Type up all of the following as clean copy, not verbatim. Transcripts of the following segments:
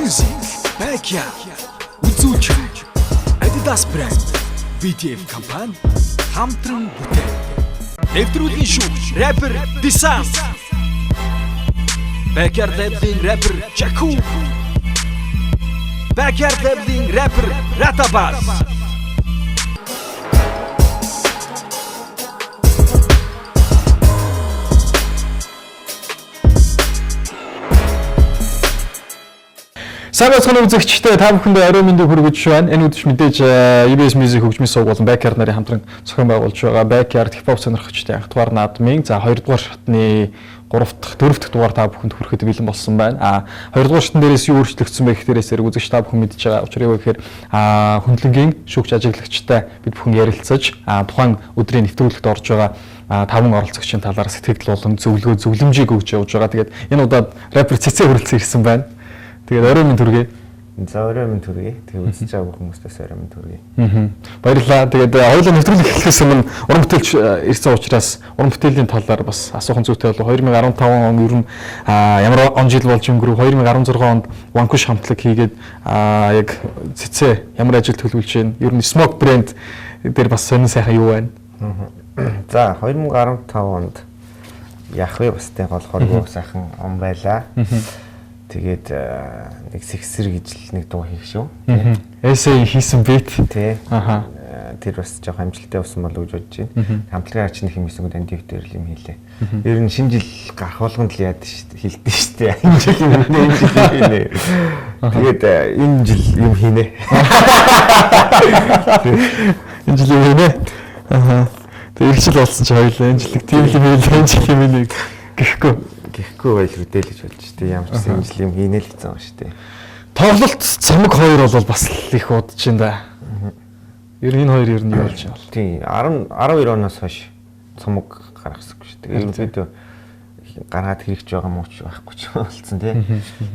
Music, Backyard, үзүүлж Adidas brand, BTF компани хамтран бүтээн. Нэвтрүүлгийн шүүгч, рэпер Дисанс. Backyard Labs-ийн рэпер Jaku. Backyard Labs-ийн рэпер Ratabas. Сагасгын үзэгчтэй та бүхэндээ орой мэндийг хүргэж байна. Энэ өдөр мэдээж EBS Music хөгжмийн сувг болон Backyard нарын хамтран зохион байгуулж байгаа Backyard хипхоп сонирхогчдын анх дугаар наадмын 2 дугаар шатны 3 дахь 4 дахь дугаар та бүхэнд хүрэхэд бэлэн болсон байна. 2 дугаар шатн дээрээс юу өөрчлөгдсөн бэ гэхээрээс үзэгч та бүхэн мэдж байгаа. Учир юу гэхээр хөндлөнгийн шүүгч ажиглагчтай бид бүхэн ярилцаж тухайн өдрийн нэвтрүүлэгт орж байгаа 5 оролцогчийн талаар сэтгэл болон зөвлөмжийг өгж явж байгаа. Тэгээд энэ удаад рэпер Цэцээ хүрэлцэн ирсэн байна. Тэгээд орой минь түргэе. За орой минь түргэе. Тэгээд үзэж байгаа хүмүүстээс орой минь түргэе. Баярлалаа. Тэгээд хоёулаа нэвтрүүлэг эхлэхээс өмнө уран бүтээлч ирсэн учраас уран бүтээлийн талаар бас асуухан зүйтэй болов. 2015 он ер нь ямар он жил болж өнгөрөв. 2016 онд Ванкуш хамтлаг хийгээд яг Цэцээ ямар ажил төлөвлөж байна? Ер нь Smoke брэнд дээр бас сонин сайхан юу байна? За 2015 онд яах вэ? Бас тэг болохоор сайхан он байлаа. Тэгээд нэг сексэр гэж нэг дуу хийх шүү. Эсэй хийсэн бит. Тий. Аха. Тэр бас жоох амжилттай болсон болов гэж бодож байна. Хамтлагийн арчны хэмээсэнгүүд андив дээр юм хийлээ. Ер нь шинэ жил гарах болгонд л яад хэлдэг шүү дээ. Энэ жил юм хийнэ. Тэгээд энэ жил юм хийнэ. Энэ жил юм хийнэ. Аха. Тэгээд их жил болсон ч хоёулаа энэ жилиг тийм юм хийлээ. Энэ жил юм нэг гэхгүй байл үдэл гэж болж штэ ямар ч юм жил юм хийнэ л гэсэн юм штэ. Тоглолт цамаг 2 бол бас их удаж байна да. Ер нь энэ хоёр ер нь юу болж байна? Тийм 12 оноос хойш цамаг гаргасан штэ. Ерөнхийдөө гаргаад хэрэгж байгаа мууч байхгүй ч болсон тий.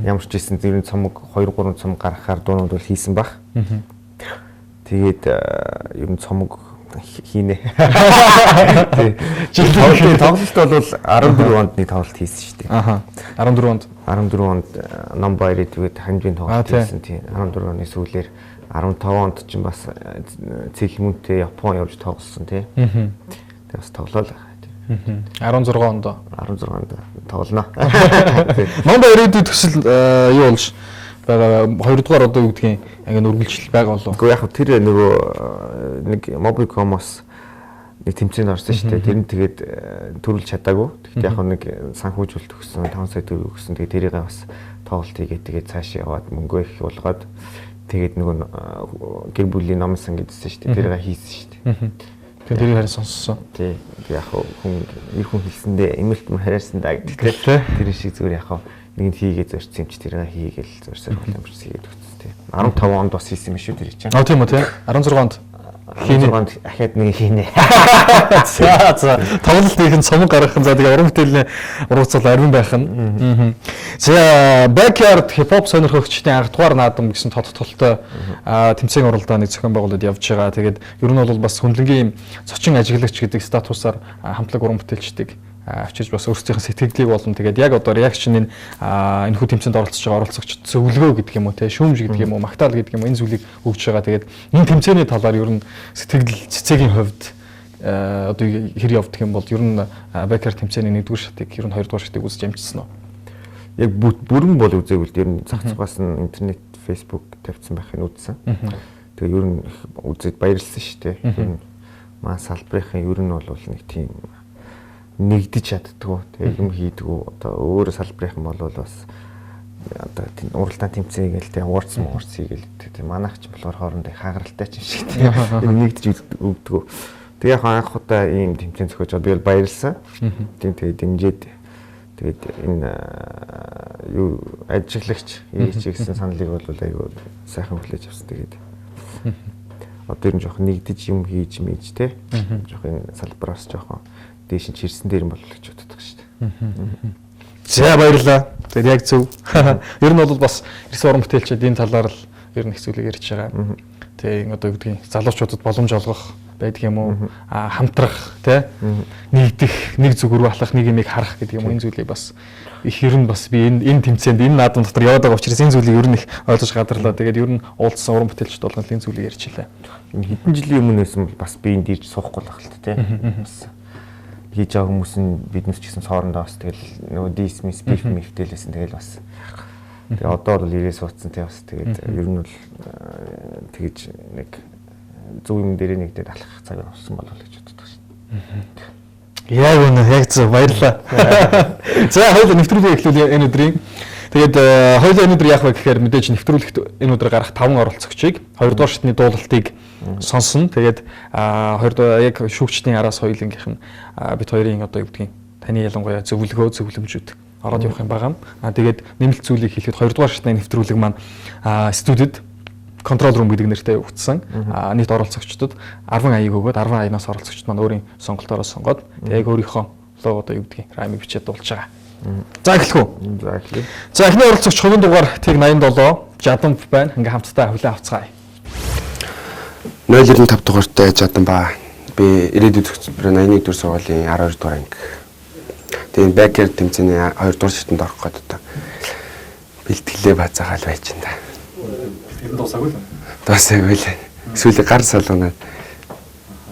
Ямар ч гэсэн ер нь цамаг 2 3 цамаг гаргахаар дуунууд бол хийсэн баг. Тэгээд ер нь цамаг хийнэ. Тоглолт бол 14 онд нэг тоглолт хийсэн шүү дээ. Аха. 14 онд ном баярыг тэгээд ханжийн тоглолт хийсэн тийм. 14 оны сүүлээр 15 онд ч бас цэглэмүнтэй Япон явж тоглосон тийм. Тэгээд бас тоглоол. 16 онд тоглоно. Ном баярыг төсөл юу болж байгаа 2 дугаар одоо юу гэдгийг ингэ үргэлжлэл байгаа болов. Гэхдээ яг тэр нөгөө нэг Mobicom-оос нэг тэмцээнд орсон шүү дээ. Тэр нь тэгээд төрүүлж чадаагүй. Тэгэхдээ яг нэг санхүүжүүлэлт өгсөн 5 сая төгрөг өгсөн. Тэгээд тэрийг бас тоглолт хийгээд тэгээд цааш яваад мөнгөө их болгоод тэгээд нөгөө гэр бүлийн номын сан гэдсэн шүү дээ. Тэрийг хийсэн шүү дээ. Тэгээд тэрийг харин сонссон. Тий. Яг хүн хэлсэндээ эмэлт хараарсан даа гэдэг. Тэр шиг зүгээр яг нэг хийгээд зорьсон юм чи тэрийг хийгээл зорьсоор боломж хийгээд өгсөн тий. 15 онд бас хийсэн юм шүү тэр чинь. Тийм үү тий. 16 онд хийнэ. Ахаад нэг хийнэ. За тоглолт хийх нь цомог гаргах нь за тэгээ уран бүтээлийн урууцал арвин байх нь. За Backyard хипхоп сонирхогчдын анх дугаар наадам гэсэн тодтолтой тэмцээн уралдаан нэг зохион байгуулалт явж байгаа. Тэгээд ер нь бол бас хөндлөнгийн зочин ажиглагч гэдэг статусаар хамтлаг уран бүтээлчдийг авчирж бас өөрсдийнх нь сэтгэлдлийг болон тэгээд яг одоо реакшн энэ хүү тэмцээнд оролцож байгаа оролцогчд зөвлөгөө гэдэг юм уу те шүүмж гэдэг юм уу магтаал гэдэг юм уу энэ зүйлийг өгж байгаа. Тэгээд энэ тэмцээний талаар ер нь сэтгэл цэцэгийн хувьд одоо хэр явдаг юм бол ер нь Backyard тэмцээний 1-р шатыг ер нь 2-р шатыг үзэж амжсан уу? Яг бүрэн бол үзээгүй л ер нь зах зугаас нь интернет, Facebook тавьсан байхыг үзсэн. Тэгээд ер нь үзээд баярлсан шүү дээ. Ер нь маа салбарын ер нь бол нэг тийм нэгдэж чаддгүй тэгээ юм хийдгүү одоо өөр салбарын бол бас одоо тийм уралдаан тэмцээн гээл тэгээ уурц хийгээл тэгээ манайх ч болохоор хоорондоо хаагаралтай ч юм шиг тийм нэгдэж өгдөггүй. Тэгээ яг анх удаа ийм тэмцээн зохиож би бол баярлсан. Тийм тэгээ дэмжиж тэгээд энэ юу ажиглагч хийчихсэн саналыг бол айгүй сайхан хүлээж авсан тэгээд одоо ер нь жоох нэгдэж юм хийж мэж те жоох энэ салбараас жоох дэшин чирсэн дээр юм болов гэж боддог шүү дээ. За баярлалаа. Тэгээд яг зөв. Ер нь бол бас эрс уран бүтээлчид энэ талаар л ер нь их зүйлийг ярьж байгаа. Тэгээ одоо юу гэдгийг залуучуудад боломж олгох, байдаг юм уу? Хамтрах тий нэгдэх, нэг зүг рүү алхах, нэг юмыг харах гэдэг юм уу? Энэ зүйлийг бас их ер нь бас би энэ тэмцээнд энэ наадам дотор яваад байгаа учраас энэ зүйлийг ер нь их ойлгож гадарлаа. Тэгээд ер нь уулзсан уран бүтээлчд болгон энэ зүйлийг ярьчихлаа. Энэ хэдэн жилийн өмнөөс юм бас би энд ирж суухгүй л ахалт тий. Бас хийж байгаа хүмүүс нь биднес ч гэсэн хоорондоо бас тэгэл нөгөө дисмис биф мифтэлсэн тэгэл бас. Тэгээ одоо бол ирээ суудсан тий бас тэгээд ер нь бол тэгэж нэг зөв юм дээрээ нэгдээд алхах цаг болсон болов уу гэж боддог шин. Яг үнэ яг зөв баярлалаа. За хоёул нэвтрүүлгээ эхлүүлээ энэ өдрийн. Тэгээд хоёул энэ өдөр яах вэ гэхээр мэдээж нэвтрүүлэгт энэ өдөр гарах 5 оролцогчийг 2 дугаар шатны дуулалтыг сонсно. Тэгээд 2 дугаар яг шүүгчдийн араас хоёулынгийнх нь бид хоёрын одоо юу гэдгийг таны ялангуяа зөвлөмжүүд ороод явах юм байгаа. Тэгээд нэмэлт зүйлийг хэлэхэд 2 дугаар шатны нэвтрүүлэг маань студид контрол рум гэдэг нэртэй өгсөн. Нийт оролцогчдод 10 аяыг өгөөд 10 аянаас оролцогчд маань өөрийн сонголтоороо сонгоод яг өөрийнхөө лого одоо юу гэдгийг раймыг бичээд дуулж байгаа. За эхлэх үү? За эхлэе. За эхний оролцогч хувийн дугаар тэг 87 Жадан байна. Ингээ хамтдаа хүлээн авцгаая. 095 дугаартай Жадан ба. Би ирээдүйд зөвхөн 81 дэх сургуулийн 12 дугаар анги. Тэгээд бэкер тэмцээний 2 дугаар шатанд орох гээд одоо бэлтгэлээ бацаагаал байж энэ. Дуусаагүй л. Дуусаагүй л. Сүүлийн гар салганаад.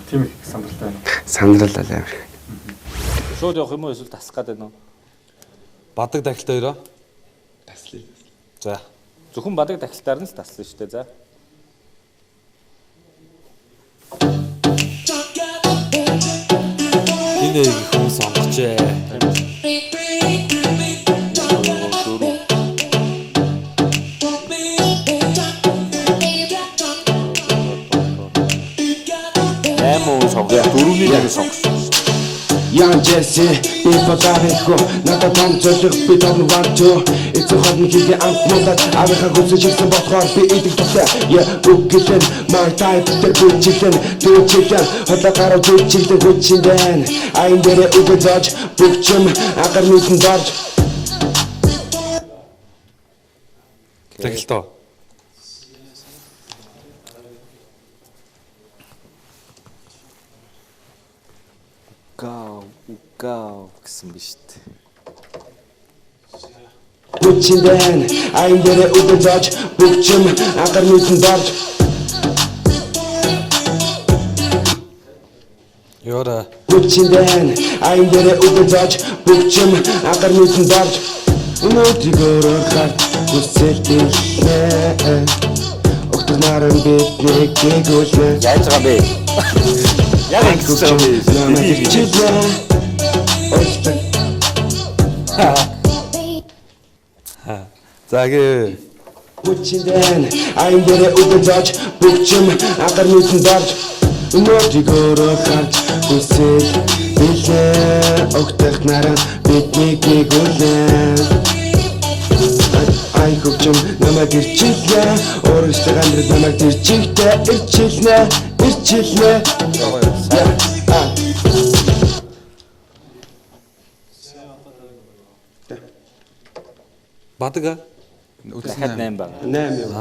Тийм их сандралтай байна. Сандрал амар. Шууд явах юм уу эсвэл тасах гээд байна уу? Бадаг дахилт хоёроо. Таслая. За. Зөвхөн бадаг дахилтаар нь л таслана шүү дээ. За. Энэ их хүмүүс сонгочээ. Дөрөвний нэг сонгосон. Young Jesse, people got it go. Not a time to look, we don't want to. It's a hot and kick out, no that I will have to check some hot be eating to that. Yeah, book kitchen, my type, the good chicken, two chicken, hot like a good chicken, good chicken. I'm there, Uber Dodge, book chum, I can meet and dodge. Дахилтоо. Гау гэсэн биш үү? Good chicken, I'm there, Uber Dodge, book chum, I can meet and dodge. Ёра. Good chicken, I'm there, Uber Dodge, book chum, I can meet and dodge. Өнөөдрийгөө хат хүсэлтэй Октонаран биднийг гэгүүлээ Яаж байгаа бэ? Яг ингэж байгаа бэ? Загээ. Хүчиндэн I'm there Uber Dodge бүгчм агар нүдэн дорж өнөөдрийгөө хат хүсэлтэй Октонаран биднийг гэгүүлээ Ай хөвчм намайг ирчихлээ өөрөөсөө амьдрал намайг ирчихлээ Бадага. дахиад 8 байна. 8 юм.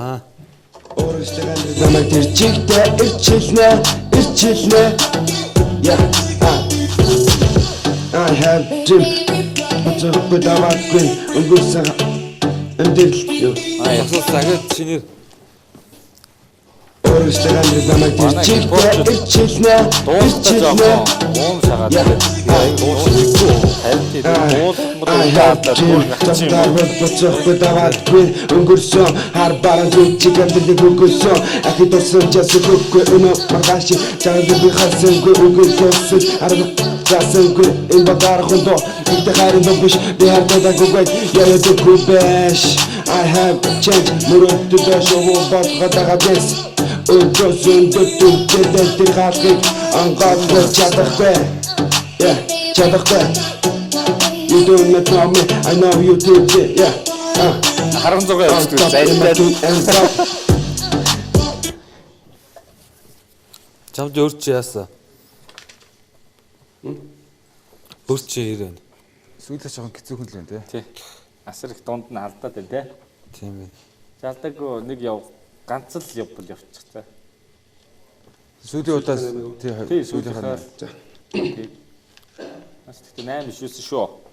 Өөрөөсөө амьдрал намайг ирчихлээ. Yeah. I have dream. But I'm not going to go Эндэл юу? Асуу цагаад чиний Өөрөөсөө амьдрал намайг ирчихлээ. Дуусах жоохон уун шагаад тэгээд дуусахгүй. I have dream. But I'm not going өнгөрсөн хар баран зүчиг амьдралыг өгсөн. Ахид болсон жасгүй өнөө маргааш чанар би хасангүй өгсөн. Арга жасангүй энэ бадар хондо ихтэй харин биш би хардаа гуйг яа дэхгүй бэш. I have changed мөрөд дэшөө батгадаага дэс. Өчсөн дэтгэдэг тихалыг ангаалж чадахгүй. Yeah, чадахгүй. You don't know me, I know you did it, yeah. 16 явуулдаг зайлшгүй. чамд өөрч яасан? Өөрч ирэн. Сүүлдээ жоохон хэцүүхэн л байна Тий. Асар их дунд нь алдаад байна те. Тийм ээ. Жалдаг нэг яв ганц л явбал явчих та. Сүүлийн удаас тий сүүлийнхаа. Бас тэгтээ 8 биш үсэн шүү.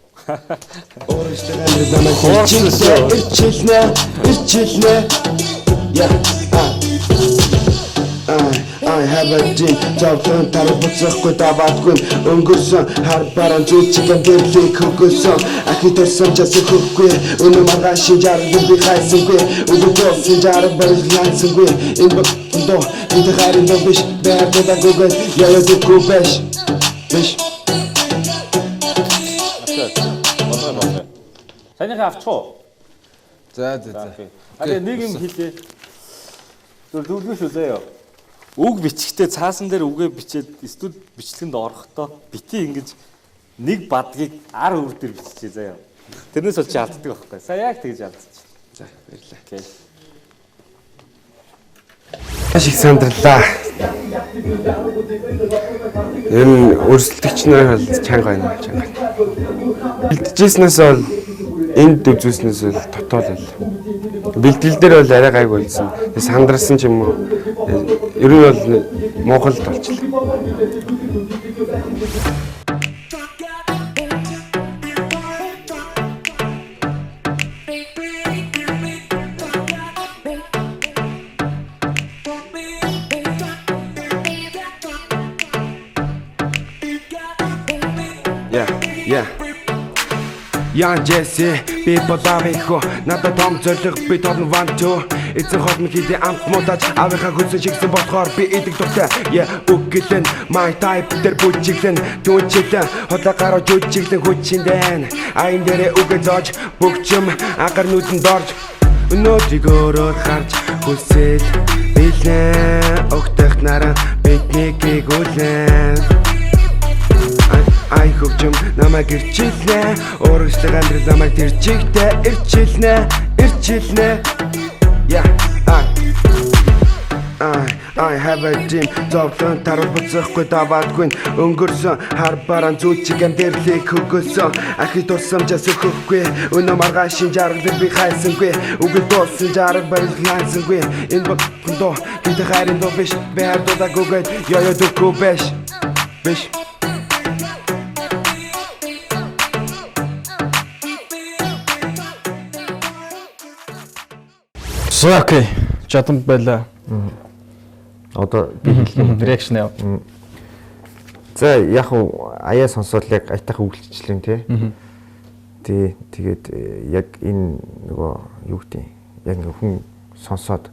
I have a dream, завхан тарбацахгүй даваадгүй өнгөрсөн хар баран зүчигэн дэрлийг хөгсөн ахиторсон час хөхгүй өнөө маргааш жаргал би хайсангүй өгөөсөн жаргал барилгансангүй энэ бохтоо энэ харин доо биш бэрдэ гогол яа дэхгүй биш Санийхаа авчихуу. За. Тэгээ нэг юм хэлээ. Зөвлөгөө шүү заяа. Үг бичгтээ цаасан дээр үгээ бичээд студ бичлэгэнд орохдоо бити ингэж нэг бадгийг ар өвөр дээр биччихээ заяа. Тэрнээс бол чи алддаг байхгүй. Сая яг тэгж алдчих. За баярлалаа. Окей. Ашиг сандралаа. Ер нь өрсөлдөгч нар бол чанга байна. Бэлтжижснээс бол энд үзүүлснээс бол дотоод л. Бэлтгэл дээр бол арай гайг болсон. Сандралсан ч юм уу. Ер нь бол Монголд болчихлоо. Yeah. Ян Джесси би бодамихо надад том зориг би том ванту эцэг хотны хийдэ амт муудаж авийнхаа хүссэн чигсэн болохоор би идэг дуртай үгэлэн my type дээр бүжиглэн түнчилэн хотлоо гараа жүжиглэн хүчиндэн айн дээрээ үгээ зоож бүгчм агар нүдэн дорж өнөөдрийг өөрөөр харж хүсэл билээ огтх нараа бидний гүйлэн ай хөвчм намайг ирчилнэ өөрөөсөө амьдрал намайг тэр чигтээ ирчилнэ yeah I have a dream зовлон тарбацахгүй даваадгүй өнгөрсөн хар баран зүчигэн дэрлийг хөгсөн ахи тусамжаас өгөхгүй өнөө маргааш жаргал би хайсангүй үгүй дууссан жаргал барилгансангүй энэ бохтоо гэдэг харин доо биш бэрдэ гогод яа дэхгүй биш Окей. Чадам байла. Одоо би реакшн яа. За яг уу аяа сонсоод яг айтайхан үгэлчлэн тий. Тэгээд яг энэ нөгөө юу гэдэг яг нэг хүн сонсоод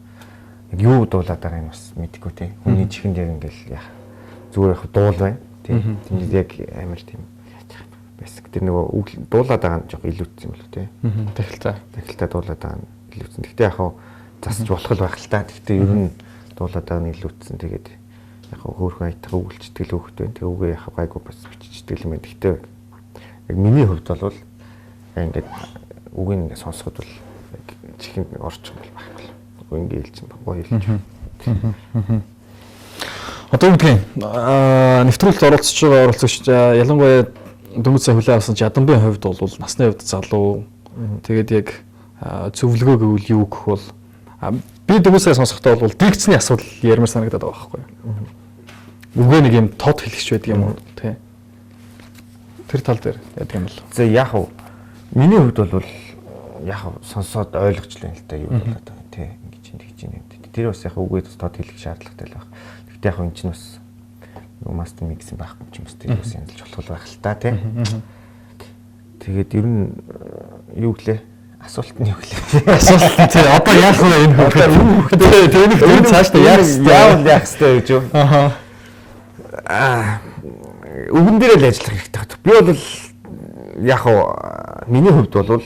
яг юу дуулаад байгаа юм бас мэдэхгүй тий. Хүний чихэнд яг ингээл яа зүгээр яг дуул байна тий. Тэгээд яг амар тийм бэсэг тэр нөгөө дуулаад байгаа нь жоох илүүцсэн юм болоо тий. Тахилтаа дуулаад байгаа нь илүүцсэн. Гэхдээ яг уу засаж болох л байх л та. Гэхдээ ер нь дуулаад байгаа нь илүүцсэн. Тэгээд яг хөөрхөн айтайхан өгүүлцдэг л хөөхт байна. Тэгээ үгээ яг гайгүй бас биччихдэг юм байна. Гэхдээ яг миний хувьд бол ингээд үгийг ингээд сонсоход бол яг чихэнд орчих юм бол байхгүй л. Үгүй ингээд хэлж гоё хэлж. Одоо үгдгийн нэвтрүүлэлт оролцож байгаа оролцогч ялангуяа дөнгөж сая хүлээн авсан Жадамбын хувьд бол насны хувьд залуу. Тэгээд яг зөвлөгөө гэвэл юу гэх бол би дөнгөж сая сонсохдоо бол дикцний асуудал ярмаар санагдаад байгаа байхгүй юу. Үгүй нэг юм тод хэлэгч байдаг юм уу тий. Тэр тал дээр яадаг юм бол. За яг уу миний хувьд бол яг сонсоод ойлгож л байна л да юу болоод байгаа тий. Ингэж юм. Тэр бас яг үгүй тод хэлэх шаардлагатай л байна. Гэхдээ яг энэ чинь бас мастер микс юм байхгүй ч юм бас тэр бас янзлж болох байх л та тий. Тэгээд ер нь юу гэлээ асуулт нь юу гэлээ. Асуулт тий одоо яах вэ энэ хөлтэй. Тэгээд цааш та яах хэрэгтэй гэж юу. Үгэн дээр л ажиллах хэрэгтэй байна. Би бол яг миний хувьд бол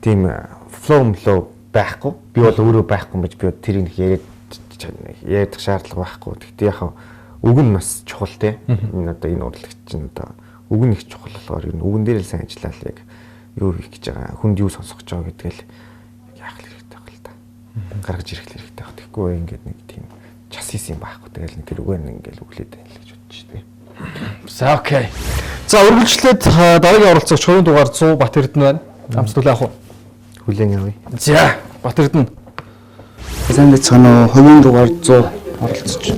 тийм флоу байхгүй. Би бол өөрөө байхгүй гэж би тэрийг яриад шаардлага байхгүй. Гэхдээ яг үг нь бас чухал те. Энэ одоо энэ урлагч чинь одоо үг нь их чухал болохоор энэ үгэн дээр л сайн ажиллаад яг юу хийх гэж байгаа. Хүнд юу сонсох гэж байгаа гэдгээл яах хэрэгтэй байх л та. Гаргаж ирэх хэрэгтэй байх. Тэгэхгүй ингээд нэг тийм час хийсэн байхгүй. Тэгэл нэг тэр үгээр ингээл өглөөд байл гэж бодчих тий. За окей. За үргэлжлээд дараагийн оролцогч хоёрын дугаар 100 Батэрдэн байна. Амсдуулаа авах уу? Хүлээн авъя. За Батэрдэн. Сайн байцгаана уу? Хоёрын дугаар 100 оролцож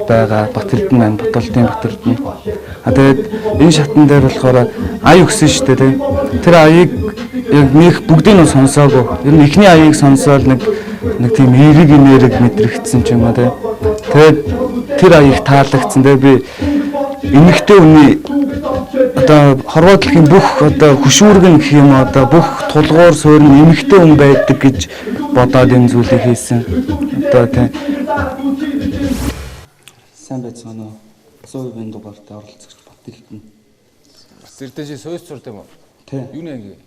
байгаа. Батэрдэн маань Батолтын Батэрдэн. Тэгээд энэ шатн дээр болохоор ая өгсөн шүү дээ тийм. Тэр аяыг яг нэг бүгдийг нь сонсоогүй. Ер нь эхний аяыг сонсоод нэг тийм эерэг нэрэг мэдрэгдсэн ч юм аа тийм. Тэгээд тэр аяыг таалагдсан. Тэгээд би эмэгтэй хүний одоо хорвоо дэлхийн бүх одоо хөшүүргэн гэх юм одоо бүх тулгуур суурь нь эмэгтэй хүн байдаг гэж бодоод энэ зүйлийг хийсэн. Одоо тийм сайн байцгаана уу? 100% дугаартай оролцогч Батэрдэн. Батэрдэн чи сойс сурд юм уу? Тийм. Юу нэ?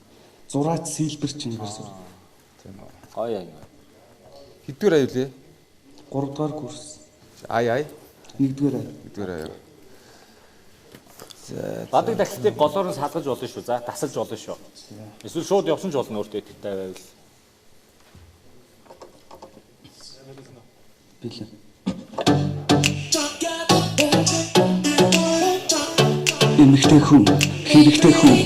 Зураач сэлбэр чингэр сур. Тийм үү. Гоё анги. Хэдгээр аяа лээ? 3 дугаар курс. Ай. 1-р ай. 1-р аяа. Бадаг тахилтыг голоор нь салгаж болно шүү. За тасалж болно шүү. Эсвэл шууд явсан ч болно өөртөө итгэвтэй байвал. Билээ. Эмэгтэй хүн, хэрэгтэй хүн.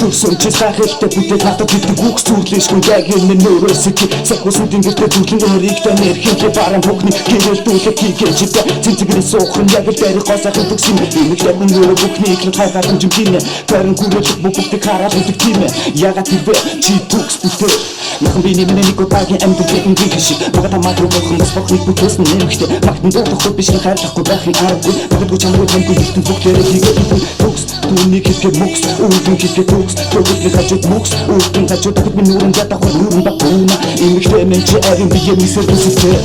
Төгсөн чи сахилтай бүтээл хатад битэг үгс зүрлэшгүй яг энэ нөрөөс чи сахусын тэнгэртэй зүрлэн өөрийг таньэр хийлээ баран бүхний гэрэлтүүлэг хийгээж чи цэнцгэрээ суухан яг л дайрах госахын төгсөн эмэгтэй хүн өөрөө бүхний ихлэн хайхаан жимхийнэ тарин гүрэлэг бүгдийг хараад өгдөг тийм ээ ягаад тэрвэ чи төгс бүтээл нахан би нэмэн нэг удаагийн амьдрал ингээ шиг багтаа магруу бохон бас бохны бүтээс нэмэгтэй магтан дуудахгүй биш хайрлахгүй байхын аргагүй багтгүй чамгүй таньгүй ихтэн бүгдээрээ хийгээд төгс түүнийг хэлгээ мөкс өвдөн хэлгээ төгс төгс хажууд мөкс өвдөн хажууд бид нүрэн ятах нүрэн багуна эмэгтэй мэн чи арин би юмсэр бүсэтэй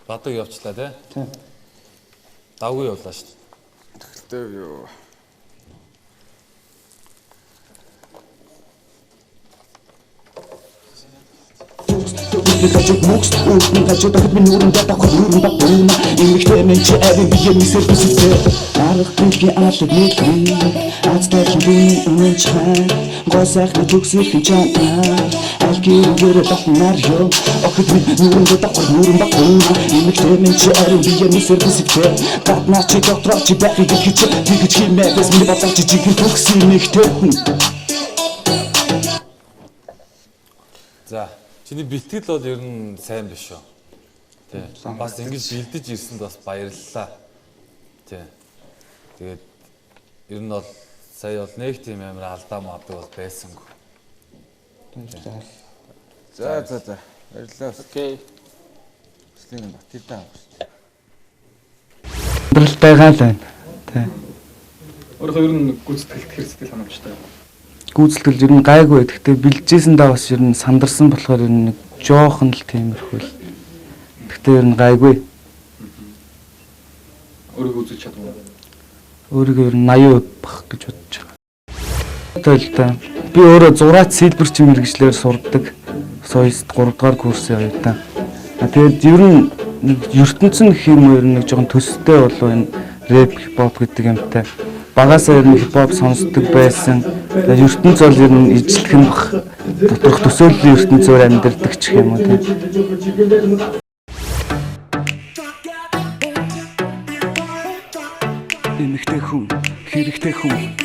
Бадаг явчлаа тий. Давгүй явлаа шүү дээ. Тэгтээ юу. Төгс хажууд мөкс өвдөн хажууд бид нүрэн ятах нүрэн багуна эмэгтэй мэн чи арин би юмсэр бүсэтэй арга биеийн алыг мэдгүй азтай хүний өмнөж хай госахны төгсөхийн чанаа алгийгээр батнаар ёо охид нүрэн ятах нүрэн багуна эмэгтэй мэн чи арин би юмсэр бүсэтэй батнаа чи доктор чи бахиг гэж тэгж химээ бас миний батар чи жигэн төгс эмэгтэй хүн. За, чиний бэлтгэл бол ер нь сайн биш шүү. Тий. Бас ингэж бэлдэж ирсэнд бас баярлалаа. Тий. Тэгээд ер нь бол сая бол нэг тийм амар алдаа маадаг бол байсангүй. За. Баярлалаа. Окей. Өслийн Батэрдэн авах. Амьдрал байгаа л байна. Тий. Өөрөө ер нь гүйцэтгэлт хэрэгцээ ханамжтай. Гүйцэтгэл ер нь гайгүй. Гэхдээ бэлжижсэндээ бас ер нь сандарсан болохоор ер нь нэг жоохон л тиймэрхүү л. Гэхдээ ер нь гайгүй. Өөрийгөө үзэж чадваа. Өөрийгөө ер нь 80% бах гэж бодож байгаа. Тэгэл би өөрөө зураач сэлбэрч мэргэжлэр сурдаг. Соёст 3 дугаар курсын оюутан. Тэгээд ер нь нэг ертөнцийн гэх юм уу ер нь нэг жоохон төстэй болов энэ рэп хипхоп гэдэг юмтай. Багасаа ер нь хипхоп сонсдог байсан. Тэгээд ертөнц бол ер нь ижлэх юм бах. Доторх төсөөллийн ертөнцөөр амьдардаг ч юм уу тийм. Эмэгтэй хүн, хэрэгтэй хүн.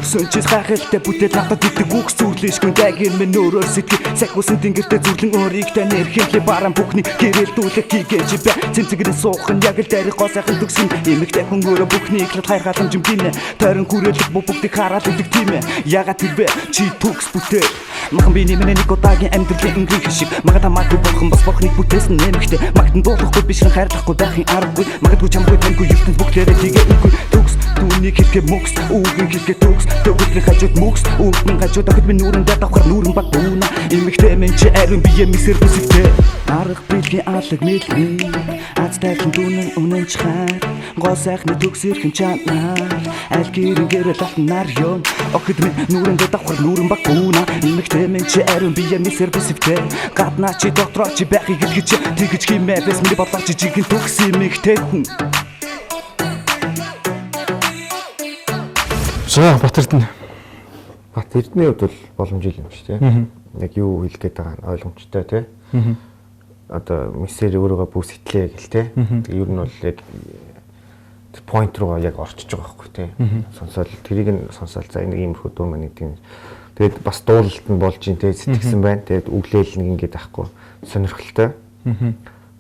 Төгсөн чи гахалтай бүтээл хатад битэг үгс зүрлэшгүй дайгийн мэн өөрөө сэтгэл сахиусан тэнгэртэй зүрлэн өөрийг таньэр хийлээ баран бүхний гэрэлтүүлэг хийгээж бай цэнцгэрэн суухан яг л дайрах госахын төгсөн эмэгтэй хүн өөрөө бүхний ихлэл хайр халамж гинэ тойрон хүрээлэг бүгдийг хараад өгдөг тийм ээ ягаад тэрвэ чи төгс бүтээл махан би нэмэн нэг удаагийн амьдралын ингээ шиг магадаа магадгүй бохон бас бохныг бүтээс нэмэгтэй магтан дуулахгүй биш хайрлахгүй байхын аргагүй магадгүй чамгүй таньгүй ертөнц бүгдээрээ хийгээд үгүй төгс түүнийг хэлгээ мөкс өвгөн хэлгээ төгс төгслийн хажууд мөкс өвгөн хажууд ахад минь нүрэн ятах нүрэн багуна эмэгтэй мэн чи арин би юмсэр бүсэтэй арга биеийн алыг мэдгүй азтай хүн өмнөж хай госахны төгсөхийн чанаа алгийгээр батнаар ёо охид минь нүрэн ятах нүрэн багуна эмэгтэй мэн чи арин би юмсэр бүсэтэй гаднаа чи доктор чи байхыг гэж тэгж химээ бас миний бодлоо чи жигэн төгс эмэгтэй хүн. За Бат Эрдэнэ. Бат Эрдэнэ хувьд бол боломжтой юм шүү дээ. Яг юу хэлэх гээд байгаа нь ойлгомжтой тий. Одоо мессеж өөрөөгөө бүх сэтгэлээ гэл тий. Тэгээ ер нь бол яг point руу яг орчиж байгаа байхгүй тий. Сонсоод тэрийг нь сонсоод за нэг иймэрхүү дуу маань гэдэг. Тэгээд бас дуулалт нь болж ин тий сэтгэсэн байна. Тэгээд үглээл нэг ингэж ахгүй сонирхолтой.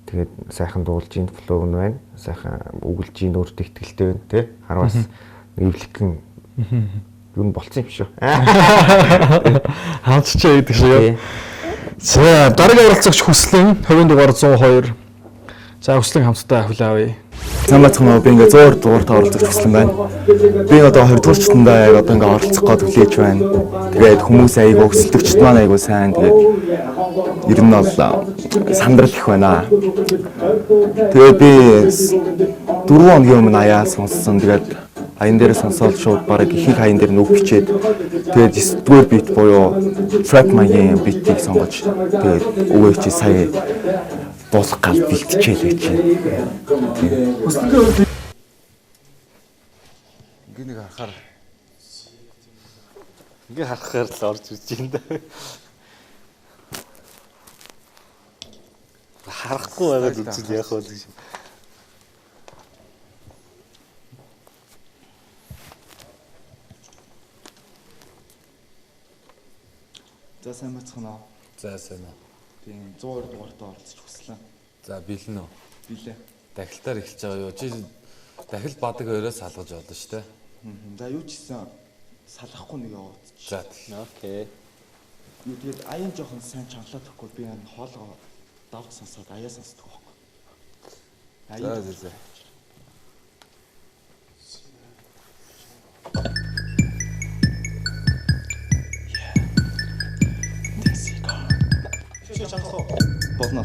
Тэгээд сайхан дуулж ин флоу нь байна. Сайхан үгэлж ин өөртөө ихтгэлтэй байна тий. Хараас эвлэгхэн юу нь болцсон юм шүү. Хамтчаа гэдэг шиг. За дараагийн оролцогч хүслэн хувийн дугаар 102. За хүслэн хамтдаа хүлээ авъя. Сайн бацхан би ингээ 100 дугаарт оролцож хүслэн байна. Би одоо 20 дугаар чтандаа яг одоо ингээ оролцох гээд хүлээж байна. Тэгээд хүмүүс аяг өгсөлтөгчд маань аяг сайн. Тэгээд ер нь бол сандрал их байна. Тэгээд би 4 хоногийн өмнө аяа сонссон. Тэгээд аян дээр сонсоод шууд бараг ихэнх аян дээр нүг бичээд тэгээд 9-р бит буюу trap маягийн битийг сонгож тэгээд өгөө чи сая дуусах гал бэлтчихээ л гэж байна. Ингээ харахаар Ингээ харахаар л орж ирж байна да. Харахгүй байгаад үзэл яах вэ гэж. За сайн бацхан. За сайн уу. Тийм 102 дугаарт оролцож хүслээ. За бэлэн үү? Билээ. Дахилтаар эхэлж байгаа юу? Чи дахил бадаг хоёроос салгаж болно шүү дээ. За юу ч гэсэн салахгүй нэг яваад. За Окей. Юу тэгээд аян жоохон сайн чангалаад өгөхгүй би энэ хоолоо давж сонсоод аяа сонсдог байхгүй. за. Болно.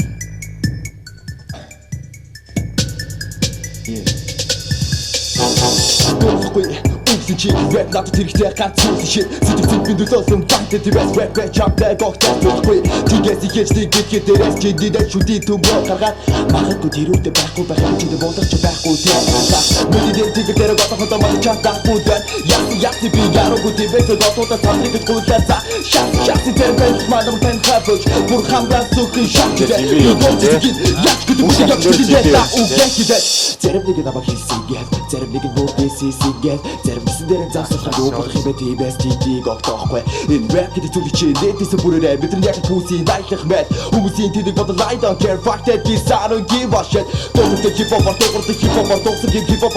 Үгүй чи рэп надад хэрэгтэй ганц зүйл шин сэтгэл би дөлөөсөн бант дэвэс рэп чамтай гогтой болохгүй тийгээс ихэж тийгээд дээрээс чи дэдэ шүди төмөө гаргаад магадгүй тэрүүтэ байхгүй байх чи бодож байхгүй тийм мэдээ тийгээд дээр готохоо мань чатахгүй байна яг би яруугүй дэвэс готохоо тамрыг гуйлаа шат тэрбэн мадам тэн хапж бүр хамгаас зөвхөн шат яг гэдэг үгүй яг гэдэг үгүй зарим нэг намайг хийсгээд зарим нэг нүүдээсийгээд зарим гэсэн дээр заасах юу болох юм бэ тиймээс тийгийг огтоохгүй энэ rap гэдэг зүйлийг чи нэтээс бүрээрээ бид нар яг түүсийн дайхах мэд хүмүүсийн тийдэг бодол I don't care fuck that this I don't give a shit төгсөж хип хоп төгсөж хип хоп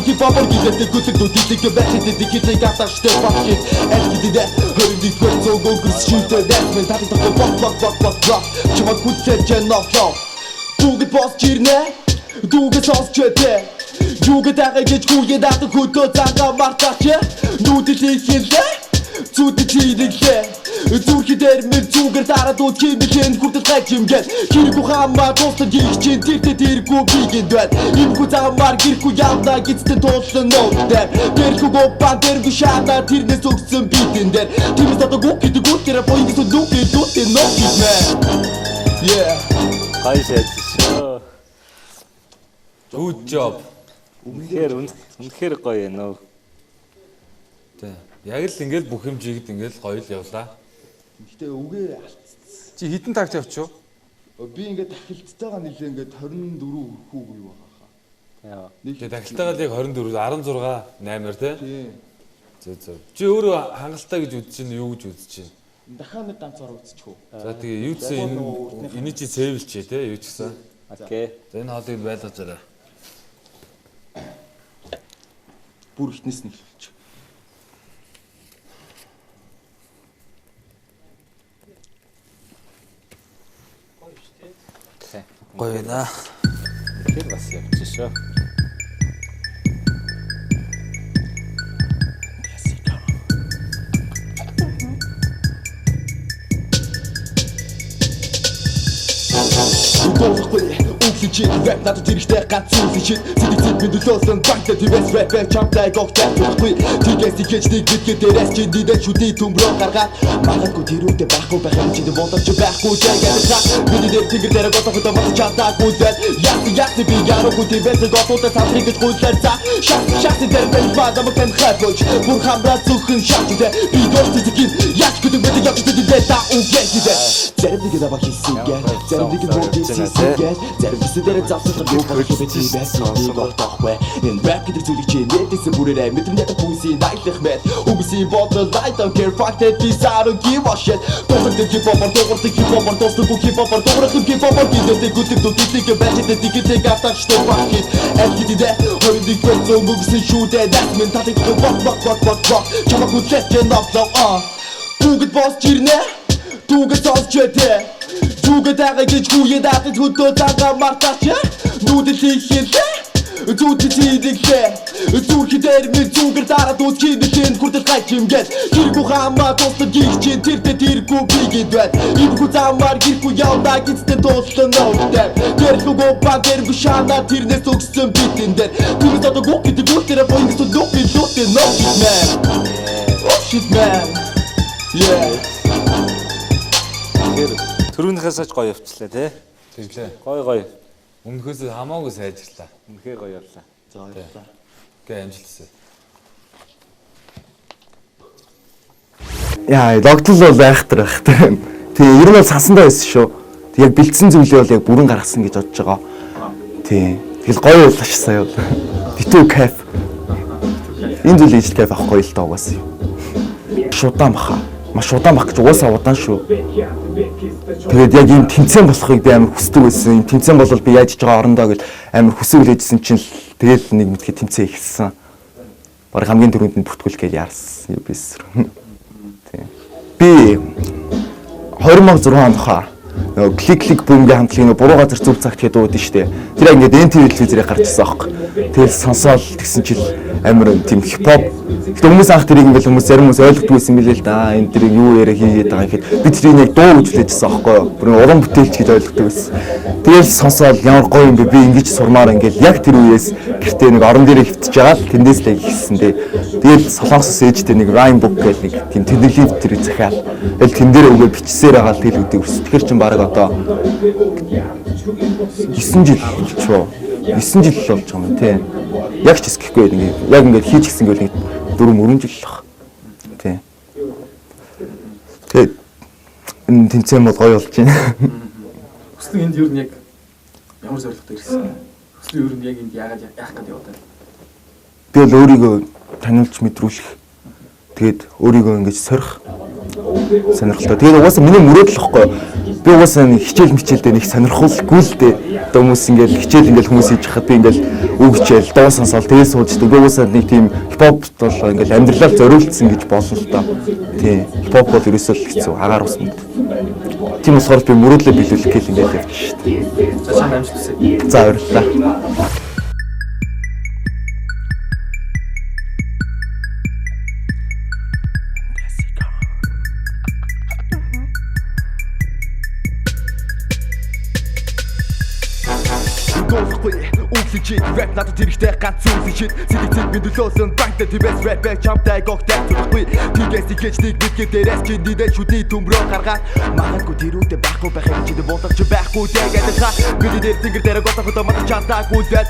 хип хоп гэдэг гүтэг дүүдийг бэтэд диктэй гаташтай fuck shit элкидэ хөрөнд гүцөө гүрс шүтэ дэсмэн татах бок чимаг хүчтэй жэнэфло бүгд бос чирнэ дүүгээ сонсчтэй юугээд байгаа гэж гүйлгээд атах хөдөө цангаа мартаач нүүдэл хийлээ зүуд чийлээ зүрхий дээр мэр зүгээр дараад уу чимэлэн хүртэл гайчимгээд хэрэг ухаамаа дуустал гих чин тэрэггүй бигэнд байна имгүй замаар гэрхгүй явна гизтэн туулсан нෝттэй тэрхүү гопан тэрхүү шаана тэрнээс өгсөн битэн дээр тиймээс одоо гүг гэдэг үгээр боёгс лүкий дүүтэ нокит мэн Гайшаач шүү. Good job. Үнэхээр гоё нөө. Тэ. Яг л ингээл бүх юм жигд ингээл гоё л явлаа. Гэтэ үгээ алдсан. Чи хитэн тагч явчих. Би ингээд дахилттайгаа нэлээ ингээд 24 өрхөө юу байгаа хаа. Яа. Тэгээ дахилтаагаа яг 24 16 8-аар тий. Тийм. Зөв. Чи өөрөө хангалттай гэж үзэж чинь юу гэж үзэж чинь? Дахиад нэг ганцаар үзчихв. За тэгээ юу ч энэ чи сэвэлчээ тий юу ч гэсэн. Окей. За энэ хоолыг байлгаж арай. Бүр ихнээс нь хэлчих. Гоё байна. Тэр бас явчих шүү. Үгсэн чи rap надад хэрэгтэй ганц зүйл шит Сэтгэл минь төлөөсөн банктай TBS rap чамтай гогтай болохгүй TBS ихэнчнийг бидгээ дээрээс чи дидэ шүди төмрөө гаргаад магадгүй тэрүүдэд байхгүй байх юм чи бодож байхгүй жагаад бидний дээр тэнгэр дээр готохтой мод чатаагүй зэт яах би яруугүй TBS готохтой цатрыг гэж гуйлаар за шат дээр бэл бадам хэн хатвч бүр хамраа зүхэн шат дээр би гортик яах гэдэг мэт яг гэдэг та үгээсээ зэрэг даваа хийсгээ зэрэг бүгдээ зэрэг дээр завсах юу болох вэ TBS готохгүй энэ rap гэдэг зүйлийг чи нэтээс бүрээрээ мэдрэмж ята пүүсийн дайлах мэт үгсийн бодол I don't care fuck that this I don't give a shit Тохирдог хипхопор дуурдаг хипхопор дуустдаг хипхопор дуурах хипхопор гэдэг гүтэг дүтгийг бачдаг тиктэй гатагчтай бахит элхидэ хориг фэцэн бүгсэн шүүдэ дасмэн татыг бок чамаг хүлээж навлаа бүгд бос жирнэ түгэд сонсч дээ түгэд агай гэж хүүе датад хөдөө цагаа мартаач нүдэл хийхээ зүтгэдэгхээ зүрхдэр минь зүгэр дараад үсгийдэн хүртэл гайчимгээд тэргүй хамаа тусдаг гих чи тэргүй бигэд байд иймгүй замаар гэргүй явдаа гизтэй туулсан нөттэй тэрхүү бандэр гушана тэрнээс өгсөн битэн дээр түгэд одоо гоо гэдэг үстэрэ бонгс лүпи no shit man yeah Төрөөнийхөөс ч гоё явчлаа тий. Тэглээ. Гоё. Өмнөхөөс хамаагүй сайжирлаа. Үнэхээр гоё явлаа. За баярлалаа. Гэ амжилтсаа. Яа, логдол бол айхтар байхтар. Тэгээ ер нь бол сансандаа байсан шүү. Яг бэлдсэн зүйлээ бол яг бүрэн гаргасан гэж бодож байгаа. Тий. Тэгэл гоё уулаач сая бол. Битүү кайф. Энэ зүйл ижил кайф авахгүй л таа угаасаа. Шудаан баха. Маш удаан бах гэж угаасаа удаан шүү. Тэгээд яг энэ тэмцээн болохыг би амар хүсдэг байсан. Тэмцээн бол би яаж байгаа орондоо гэж амар хүсэл үлээжсэн чинь тэгэл нэг мэдхий тэмцээн ихсэн. Бараг хамгийн түрүүнд нь бүртгүүл гэж яарсан юм биш. Би 2006 онд хаа клик бүүмгийн хамтлагийн буруу газар зүг цагт хэд уудэн штэ. Тэр ингээд NTV телевизээр гарч ирсэн аахгүй. Тэгэл сонсоол тэгсэн чил амар тийм хипхоп. Гэтэ хүмүүс анх тэрийг ингээд хүмүүс зарим хүмүүс ойлгохгүй байсан билээ л да. Энэ тэрийг юу яриа хийгээд байгаа гэхэд би тэрийг яг дуу гэж хэлжсэн аахгүй. Бүр уран бүтээлч гэж ойлгодог байсан. Тэгэл сонсоол ямар гоё юм бэ? Би ингэж сурмаар ингээд яг тэр үеэс гэртээ нэг орон дээрээ хөвтөж байгаа л тэндээс л ихсэн дээ. Тэгэл солонгос ээжтэй нэг rhyme book гэх нэг тийм тэндэглэв тэр захиал. Тэгэл тэн дээр өгөө бичсээр байгаа л тэл үдэг ус. Тэгэхээр чин баг одоо 9 жил болчихоо. 9 жил л болж байгаа юм тий. Яг ч хэсгэхгүй ингээд яг ингээд хийж гисэн гэвэл 4 жил л баг. Тий. Тэгээд энэ тэмцээн бол гоё болж байна. Хүслэг энд юу нэг ямар зорилготой ирсэн. Хүслэг юу яг энд яагаад яах гэдэг яваад байна. Тэгэл өөрийгөө таниулж мэдрүүлэх. Тэгээд өөрийгөө ингэж сорих сонирхолтой. Тэгээд угаасаа миний мөрөөдөл واخхой. Би угаасаа нэг хичээл мичээлдээ нэг сонирхолгүй л дээ. Одоо хүмүүс ингээл хичээл ингээл хүмүүс хийж хахад би ингээл үг хичээл дуу сонсоол тэгээд сууждаг. Би угаасаа нэг тийм хипхоп бол ингээл амьдралаар зориулсан гэж болно л доо. Тийм. Хипхоп бол ерөөсөө л хэцүү агаар ус мэд. Тийм болохоор би мөрөөдлөө биелүүлэх гээл ингээл явж шүү дээ. За сайн амжилт хүсье. За баярлалаа. Shit rap надад хэрэгтэй ганц зүйл shit сэтгэл минь төлөөсөн банктай TBS rap чамтай гогтай болохгүй TBS ихэнчнийг бидгээ дээрээс чи дидэ шүди төмрөө гаргаад магадгүй тэрүүдэд байхгүй байх юм чи бодож байхгүй тэгээд хаа бидний дээр тэнгэр дээр готохтой мод чатаагүй зэт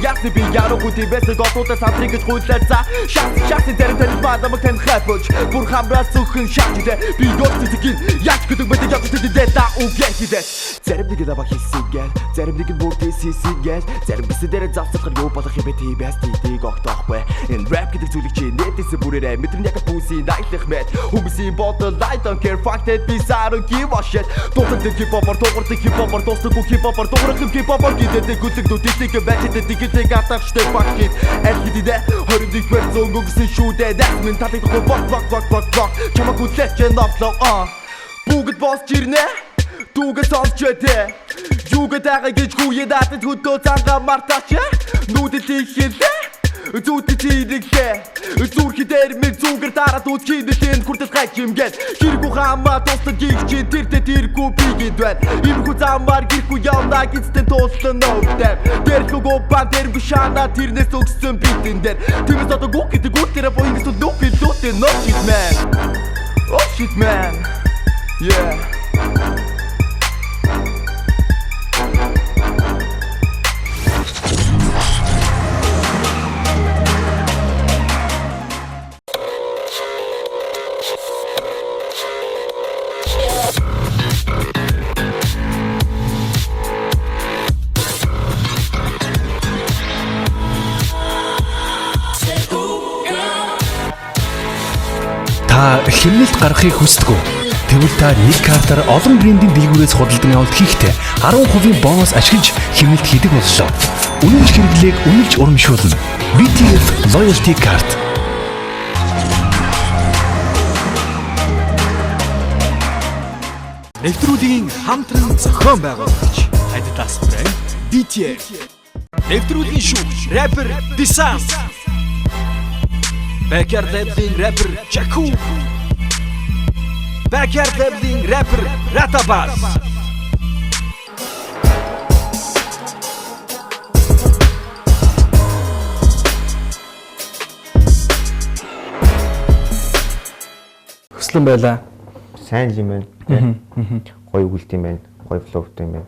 яах би яруугүй TBS готохтой цатрыг гэж гуйлаар за шат дээр тань бадам хэн хатвч бүр хамраа зүхэн шат дээр би гортик яаж гэдэг мэт яг гэдэг та үгээсээ зарим нэг даваа хийсгээл зарим нэг бүгдээ хийсгээл зарим дээр завсах юу болох юм бэ TBS тийг огтоохгүй энэ rap гэдэг зүйлийг чи нэтээс бүрээрээ мэдрэмж яг пүүсийн дайлах мэт хүмүүсийн бодол I don't care fuck that this I don't give a shit тохирдог хипхопор дуурдаг хипхопор дуустдаг хипхопор дуурах хипхопор гэдэг гүтэг дүтгийг бачдаг тиктэй гатагчтай fucking элхидэ хориг фэцэн бүгсэн шүүдэ дасмэн татыг бок чамаг хүлээж навлаа бүгд бос жирнэ түгэд сонсч дээ юуг дагаа гэж хүүе датад хөдөө цагаа мартаач нүдэл ихэлээ Зүйтэй чирэглээ Зүрхи дээр минь зүгээр дараад үтхийн дэхэн хүртэл гайх юмгээд Гэргүй хамаа тусад гих чи тэртээ тэргүй би гээд байна Имхүү замаар гэргүй явна гизтэн туулсан нөвтэй Тэрхүү бан тэргүй шана тэрнээс өгсөн битэн дээр Тэмээс одоо гүх гэдэг үт тэрэ бо ингэж нүх гэдэг no shit man Oh shit man Yeah Та хэмнэлт гаргахыг хүсдэг үү? Тэгвэл та нэг картаар олон брендийн дэлгүүрээс худалдан авалт хийхдээ 10% бонус ашиглаж хэмнэлт хийдэг боллоо. Үнэнч хэрэглээг үнэлж урамшуулна. BTF Loyalty Card. Нэвтрүүлгийн хамтран зохион байгуулагч Adidas брэнд BTF. Нэвтрүүлгийн шүүгч рэпер Distance. Backyard Labs-ийн рэпер Jaku. Backyard Labs-ийн рэпер Ratabas. Хөслөн байлаа. Сайн юм байна. Тэ. Гоё үгэлт юм байна. Гоё флоутай юм байна.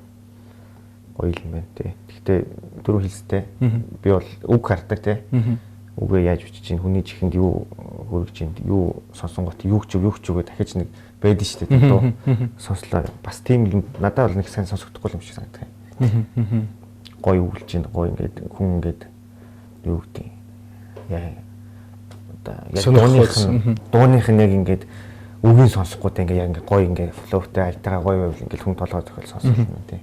Гоё юм байна. Тэ. Гэхдээ дөрөв хэлстэй. Би бол үг хардаг тэ. Үгээ яаж бичиж чинь хүний чихэнд юу хөргөж чинь юу сонсон гот юу ч үгээ дахиж нэг байдэн штэ дөө сонслоо бас тийм юм надад бол нэг сайн сонсогдохгүй юм шиг санагдав. Гоё үгэлж чинь гоё ингээд хүн ингээд юу гэдэг яа одоо дууных нь яг ингээд үгийн сонсохгүйтэй ингээд яг ингээд гоё ингээд флоутай альтайгаа гоё байвал ингээд хүн толгой зохиол сонсох юм тий.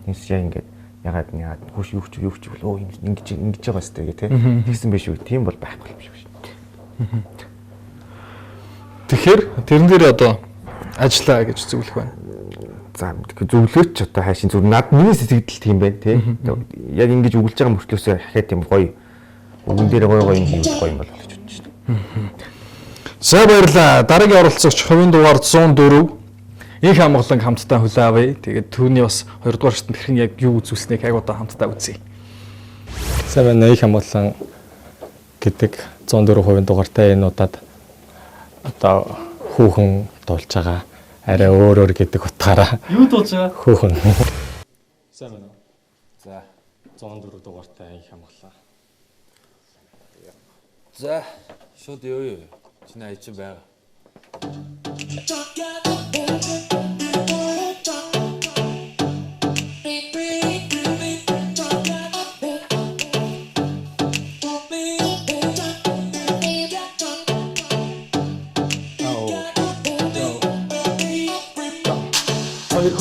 Тэс яа ингээд ягаад хүүш юу ч өө ингэж байгаа сте гэ тий. Тэгсэн биш үү. Тийм бол байхгүй юм шиг байна. Тэгэхээр тэрэн дээр одоо ажиллаа гэж зөвлөх байна. За зөвлөөч одоо хайшин зөв над миний сэтгэл тийм байна тий. Яг ингэж үгэлж байгаа мөртлөөсөө хахад тийм гоё үгэн дээр гоё ингэ хийх гоё юм бол гэж бодож байна. За баярлалаа. Дараагийн оролцогч хувийн дугаар 104 Их хамгаалан хамтдаа хүлээн авъя. Тэгээд түүний бас 2 дугаар шатнд хэрхэн яг юу үзүүлснэг аяг удаа хамтдаа үзье. Сайн байна. Их хамгаалан гэдэг 104% дугаартай энэ удаад одоо хүүхэн дуулж байгаа. Арай өөр гэдэг утгаараа. Юу дуулж байгаа? Хүүхэн. Сайн байна уу? За 104 дугаартай их хамгаалан. За шууд юу чиний аячин байгаа.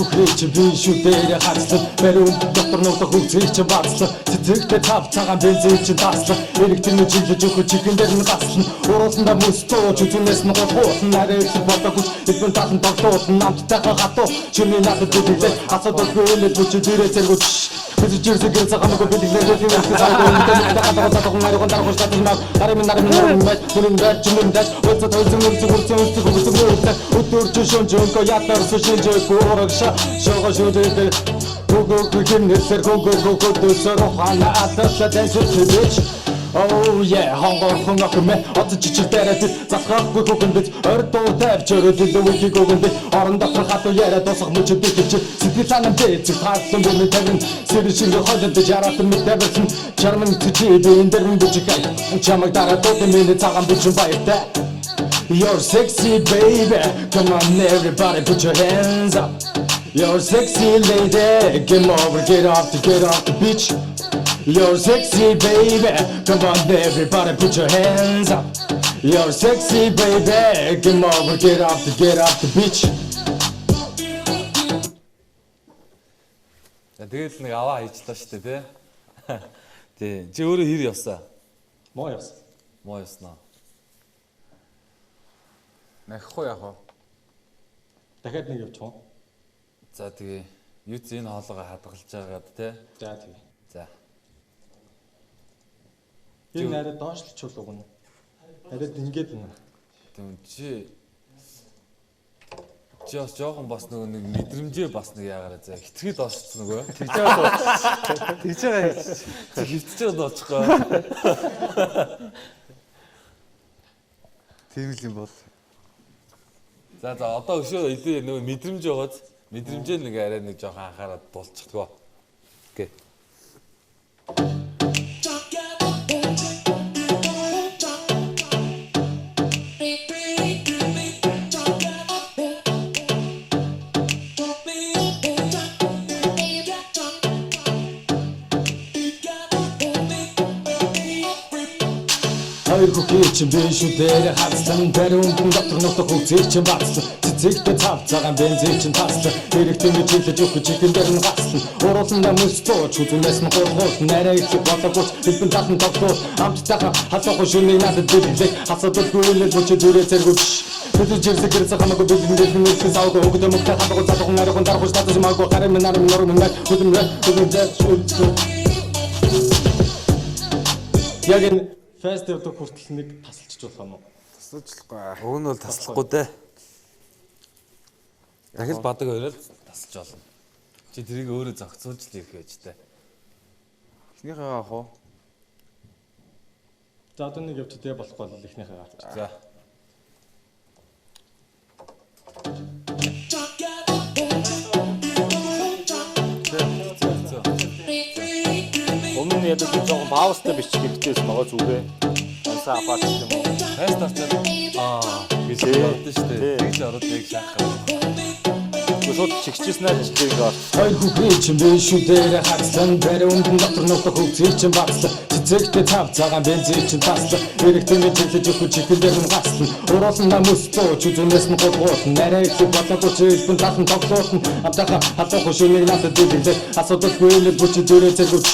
Хөхрич би шүдээр хацлаа баруун доктор нутаг хөвцөж бацлаа цэцэгтэй тав цагаан бензин чи таслаа электр жилж өгөх чихэн дээр нь гаслаа уруулсандаа мөс тооч зүнээс нь гоохсон нарийн бодогч эдгээр талан тогтоосон намтайгаа гатуу чиний надад бүдэлээ асаад өгөөлөд бүч дээрээ зэргүүч бид жирсэг цагааныг бүдэлээ юм Шого шүдээ гого гинэсэр гого дөсөр хана аташа дэсэж Oh yeah хонгорхон акмэ отчичтэй засахгүй гогонд ордоо тавьж өрөөлөө үхий гогонд орон дотор хатуу яриа тосох мөч дэвч сэтгэл санам дэц хаасан бүмэ тавин сэршин хойдод жараад мэдэрсэн чармын чи энэ дэрэн бүжигай чамаг дараад минь цагаан бүчин баяртай You're sexy baby come on everybody put your hands up You're sexy lady come over get off the beach You're sexy baby come on everybody put your hands up You're sexy baby come over get off the beach Тэгээд нэг аваа хийчлаа шүү дээ тий. Чи өөрөө хэр явсан? Моо явсан. Моо явснаа. Нахихгүй яах вэ? Дахиад нэг явчих. За тэгээ юу ч энэ хоолойгоо хадгалж байгаад тий. За тэгээ. За. Энэ арай доошлч болов уу? Арай ингээд нэ. Тийм чи бас жоохон бас нэг мэдрэмжээ бас нэг яагаад за хитрхи доошсон нөгөө. Тэгж байгаа хөвтөж байгаа доочихгоо. Тийм л юм бол. За одоо өшөө идэ нөгөө мэдрэмж байгааз мэдрэмжээ нэг арай нэг жоохон анхаарал дуулчихдгоо. Окей. Хоёр хүүхий чинь би шүү дээр хацсан баруун дотор нутаг хөгцөөр чинь бацсан цэцэгтэй цав цагаан бензин чинь тассан хэрэгтэй гэж хэлж өгөх чигээр дээр нь гацсан уруулна мөстөөч үзмэс нь горгоос нарай их болоогүй хэлбэн татан тогтоо амттайхан хасах шүний надад дэлгэх хасадгүй л бүч дүрээ зэргүүч бид жирсэг гэрс хамаагүй бидний нэрсэн савг өгдөө мөхтэй хатгуу цатгуу нарийн дарахш татаж маггүй харин нарийн норм нар яг энэ фестивал дээр хүртэл нэг тасалчих болох юм уу? Тасалчихгүй. Уг нь бол таслахгүй дээ. Яг л бадаг өөрөө л тасалж болно. Чи тэрийг өөрөө зохицуулж л ирэх байж тээ. Эхнийхээ авах уу? За одоо нэг явж дээ болохгүй л эхнийхээ авч. За. Өмнө нь ядаж жоохон паузтай бичих хэрэгтэйс байгаа зүгээ. Ансаа апарт юм уу? Тест авчаад гэж ярьдэн шүү дээ. Тэгж ороод яг шахах. Шууд чигчээснээр чигийг ор. Хоёр хүүхний чинь би шүү дээр хацсан баруун дотор нутаг хөгцөөр чинь бацсан цэцэгтэй цав цагаан бензин чинь тассан хэрэгтэй гэж хэлж өгөх чигээр дээр нь гацсан уруулна мөстөөч үзмэс нь горгоос нарай их болоогүй хэлбэн татан тогтоолно амтаха хатах шүнийг надад дэлгэх асуудалгүй л бүч дүрээ зэргүүч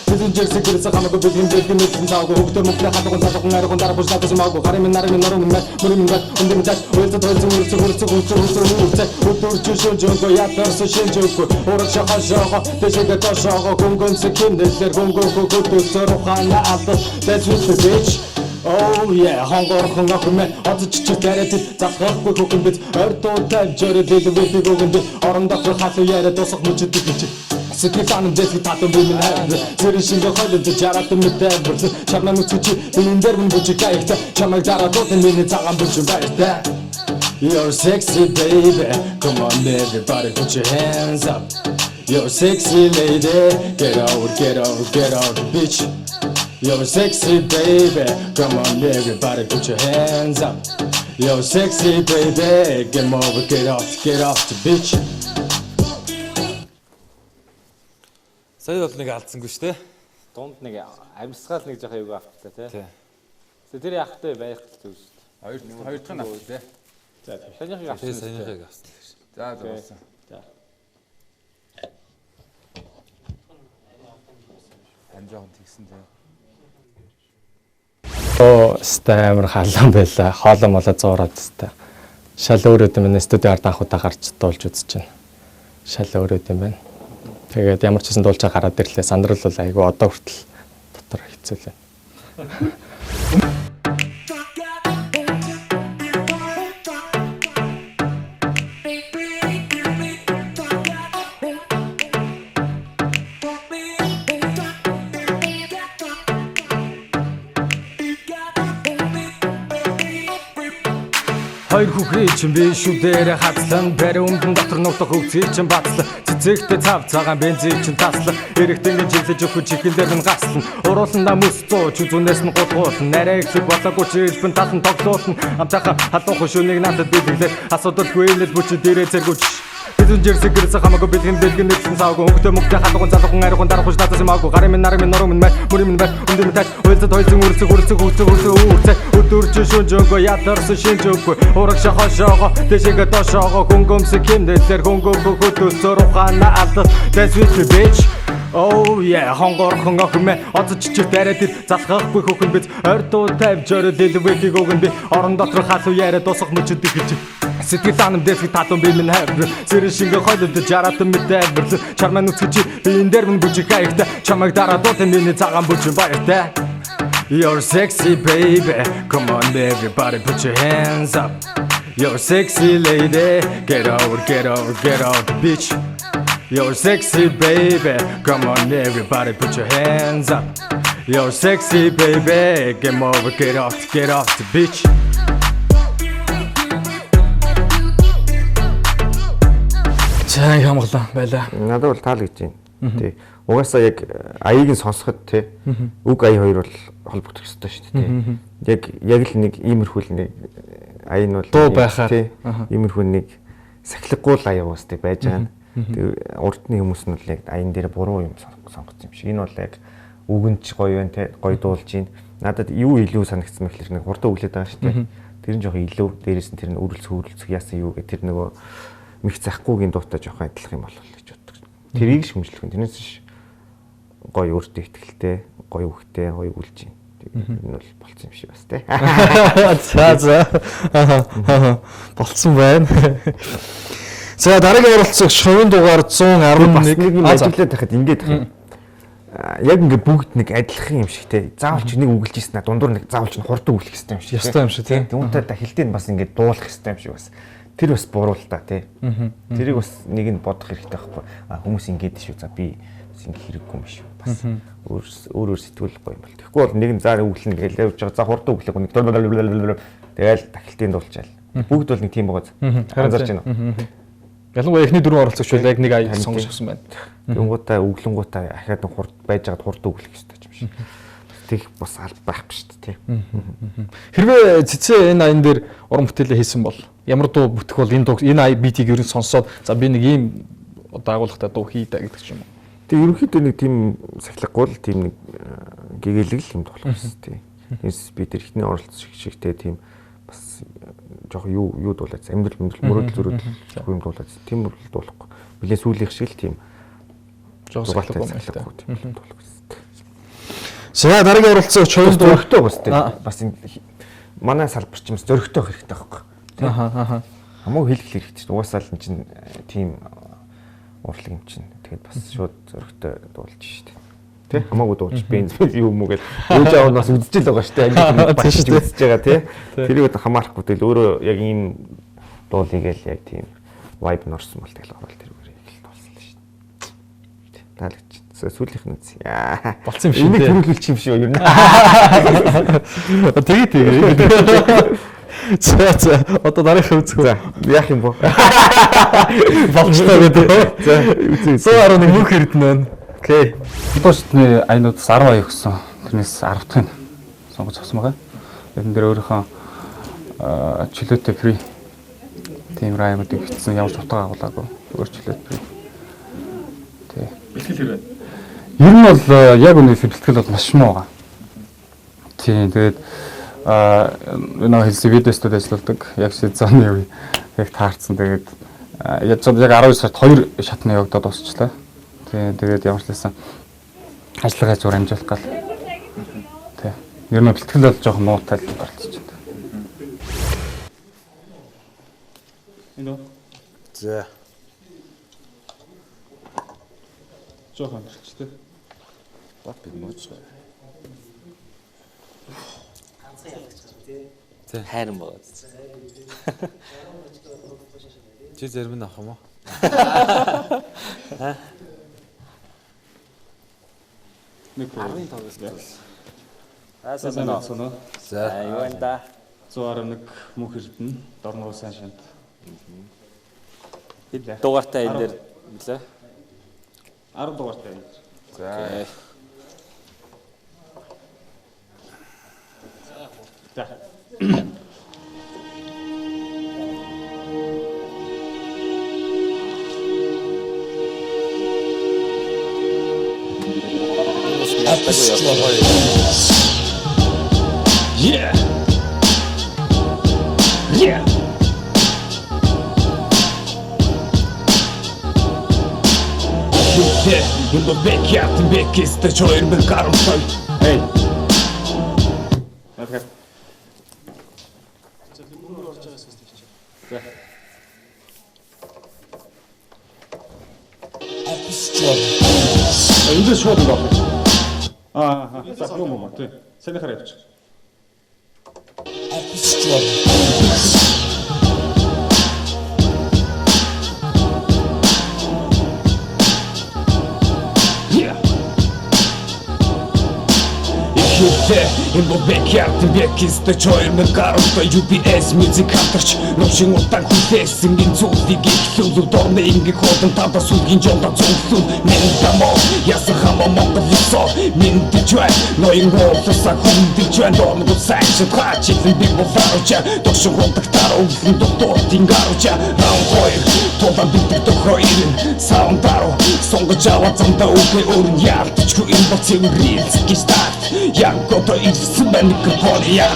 бидний жирсэг гэрс хамаагүй бидний дэлгэн нэрсэн савг өгдөө мөхтэй хатгуу цатгуу нарийн дарахш татаж маггүй харин нарийн норм нар мөрөмгөд өндөмжэд ойлцоо өдөрч шөнжөө ятарс шинжөөгүй ураг шахашаага дэшэгэ ташаага гүнгэнс кимдэлэр гүнгөө хөтөсөр ухаана алт дэжүт бич Oh yeah, хонгорхон охмэ одч чигээрээ засахгүй хөхөн бид ордоо тавьжороо дэлбэдэг өгөнд орон дотор хасуу яриа тусах мөчөд гэж сэтгэл анам дэсэг татан бимэн хайр зэрэг шингэ хойлон жарат мэдээ бүрсэн чамаа нүцгч энэ дээр мөн бүжиг гайхта чамаа дараа дотын миний цагаан бүжиг байртай You're sexy baby come on everybody put your hands up You're sexy lady get out bitch You're sexy baby come on everybody put your hands up You're sexy baby get off the bitch Сая бол нэг алдсангүй шүү дээ. Дунд нэг амьсгаал нэг жоохон юу авчихлаа тий. Тэр яахтай байх л зүг шүү дээ. Хоёр дахь нь авчих тий. За санийхыг авчихсан. Санийхыг авсан. За дууссан. За. Ань жоохон тэгсэн тий. Оо стамер халаан байла. Хоолоо молоо зуураад тест. Шал өөрөө юм студио ард анхудаа гарч дуулж үзэж байна. Шал өөрөө юм байна. Тэгээд ямар ч хэсэн дуулж гараад ирлээ. Сандрал бол айгүй одоо хүртэл дотор хэцүү лээ. Хоёр хүүхний чинь би шүү дээр хацсан баруун дотор нутаг хөгцөөр чинь бацсан цэцэгтэй цав цагаан бензин чинь таслан хэрэгтэй гэж хэлж өгөх чигээр дээр нь гацсан уруулна мөстөөч үзүнээс нь гутгуулна нарай их болоогүй хэлбэн татан тогтоолно амтаха хатах шүнийг надад дэлгэх асуудалгүй л бүч дээрээ зэргүүч Бидний жирсэг гэрс хамаагүй бидний дэлгэн нэрсэн савг өгдөө мөхтэй хатгуу цатгуу нарийн дарахш татаж маггүй харин нарийн норм нар мөрөмн бай өндөмтэй ойлцоо үрсэг өдөрч шөнжөө ятарс шинжөөгүй ураг шахашаага дэшэгэ ташаага гүнгэмс кимдэлэр гүнгөө хөтөсөр ухаана алт дэжүт бич Oh yeah, хонгорхон охмэ одч чигээрээ засахгүй хөхөн бид ордоо тавьжороо дэлбэдэг өгөн би орон дотор хасуу яриа тусах мөчөд гэж сэтгэл анам дэсэг татан бимэн хайр зэрэг шингэ хойлоод жарат мэдээ бүрсэн чамаа нүцгч би энэ дээр мөн бүжиг гайхта чамайг дараа дотын миний цагаан бүжиг баяртай You're sexy baby, come on everybody put your hands up. You're sexy lady, get over, bitch. You're sexy baby, come on everybody put your hands up. You're sexy baby, get over, get off the bitch. За их хамглаа байлаа. Надад бол таалагдж байна. Тий. Угаасаа яг аяыг нь сонсоход тий үг ая хоёр бол холбогдох ёстой шүү дээ. Тий. Яг л нэг иймэрхүүл нэг ая нь бол дуу байхаар тий иймэрхүү нэг сахилгагүй л ая уус тий байж байгаа. Тэгээ урдны хүмүүс нь бол яг аян дээр буруу юм сонгоцсон юм шиг. Энэ бол яг үгэнч гоё байна тий гоё дуулж байна. Надад юу илүү санагдсан мэхлэр нэг хурдан өглөөд байгаа шүү дээ. Тэр нь жоох илүү дээрээс нь тэр нь үрэлцэх яасан юу гэх тэр нөгөө мих захгүйгийн дуутай жоох адилах юм болов гэж боддог. Тэрийг шүмжлэх юм. Тэрнээс ш гоё өөртөө ихтэй, гоё хөхтэй, гоё үлж юм. Энэ бол болцсон юм шиг бас тий. За. Болцсон байна. За дараагийн оролцогч шовын дугаар 111 ажиглаад тахад ингэж тах юм. Яг ингээ бүгд нэг адилхан юм шиг тий. Заавалч нэг үгэлж ийснэ дундуур нэг заавалч хурдан үглэх хэрэгтэй юм шиг. Ястай юм шиг тий. Түүнтэй та хилтэнд бас ингээ дуулах хэрэгтэй юм шиг бас. Тэр бас буруу л та тий. Тэрийг бас нэг нь бодох хэрэгтэй байхгүй. Хүмүүс ингэж шүү. За би бас ингэ хэрэггүй юм шүү. Бас өөр сэтгүүл гоё юм бол. Тэгэхгүй бол нэг нь заа үглэнэ гэж явж байгаа. За хурдан үглэх нэг тэгэл тахилтын дуулчаал. Бүгд бол нэг тийм байгаа. Анзаарч байна. Ялангуяа эхний дөрвөн оролцогч бол яг нэг ая сонгож авсан байна. Тэнгуудаа өглөнгуудаа ахаад хурд байж байгаад хурдан үглэх хэрэгтэй юм шиг. Тэг бас аль байхгүй шүү дээ тий. Хэрвээ цэцээ энэ аян дээр уран бүтээлээ хийсэн бол ямар дуу бүтэх бол энэ ая битийг ерөн сонсоод за би нэг ийм даагуулгатай дуу хий даа гэдэг юм уу. Тэг ерөнхийдөө нэг тийм сахилгагүй л тийм нэг гэгээлэг юм болох гэсэн тий. Энэс би тэр ихний оролцох шигтэй тийм бас жоох юу дуулаад амьдрал мөрөдөл зөрөдөл юм дуулаад тийм бол дуулахгүй. Билээ сүүлийнх шиг л тийм жоох сахилгагүй тийм дуулах. За дараагийн оролцогч шовын зөрөгтэй бас тийм бас манай салбарч юмс зөрөгтэй хэрэгтэй байхгүй. Ахаа. Хамаагүй хэлэх хэрэгтэй. Угаасаа л эн чинь тийм урлаг юм чинь. Тэгээд бас шууд зөрөгтэй дуулж штэ. Тэ хамаагүй дуулж бенз юу юм уу гэж өөж аав нас үзэж л байгаа штэ. Ангид бачиж үзэж байгаа тий. Тэрийг хамаарахгүй тэгэл өөрөө яг ийм дуулыг л яг тийм vibe норсон бол тэгэл орол тэргээр их дуулсан л штэ. Таалагдж. Сүүлийнх нь үз. Болцсон юм шиг тий. Энийг төрүүлчих юм шиг юу юм. Тэгээ. За одоо дараагийн үзэх. За яах юм бо. Болчтой гэдэг. За үзье. 111 мөнх эрдэнэ байна. Окей. Художественны аянуудаас 10 ая өгсөн. Тэрнээс 10 дахь нь сонгож авсан байгаа. Энэ дээр өөрийнхөө чөлөөтэй фри тийм аймуудыг бичсэн ямар ч утга агуулаагүй. Өөр чөлөөт фри. Тий. Бэлтгэл хэрэг. Ер нь бол яг үнэ бэлтгэл бол маш муу байгаа. Тийм тэгээд энэ хэлсэн видеостод ажилладаг яг сезоны үе яг таарсан. Тэгээд яг 12 сард 2 шатны явагдаад дуусчлаа. Тэгээд ямар ч лсэн ажиллагаа зур амжуулах гал. Тий. Ер нь бэлтгэл бол жоохон муутай л болчихж байна. Энэ. За. Жоохон амжилттай. Бат бид мууч. Тэ хайран байгаа. Чи зарим нь авах юм уу? Нэг 15-аас. сайн соно. За. Юу энэ да? 111 мөнх эрдэнэ дорноо сайн шант. Хэд дугаартай энэ дээр нэлээ? 10 дугаартай энэ. За. За. Yeah. Yeah. Bunu bekledim bekiste çoğur bir karımsın. Hey. Önce şöyle bak. За юм уу тий. Санийхаар явчих. Энэ бол backyard бэкист чоймын гаралтай UBS music хамтарч новшин утаан хүлээсэн гин зүйлийг ихлүүлүүд орны ингээ хуудан тавда сүлгийн жонда зөвлөл мен дамо ясан хамаа монгол лисо мен дэжвэ ноён голсаа хүндэж байна дорног сайш хачилэн би болооча дошин хутагтаар өвлөн доктор тингарууча раунхой тулан битэг тохоирын саундааро сонгож аваа замдаа үгүй өрн яалтчгүй энэ бол цэвэр рилс гистарт яг гото ирсэн байна микрофония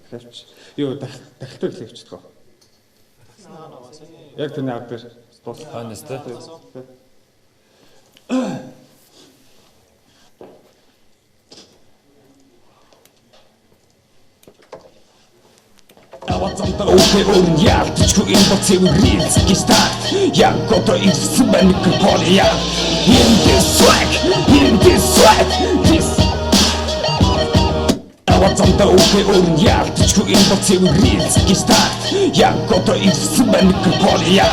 Хотлооч. Юу дахилтыг хэлчихдэг. Яг тэрний ард дээр дуус. Ханаас тэ. Авацамта үгүй өрн яалтчгүй энэ бол цэвэр рилс гистарт яг гото ирсэн байна микрофония In this swag, this Авацамта үгүй өрн яалтчгүй энэ бол цэвэр рилс гистарт яг гото ирсэн байна микрофония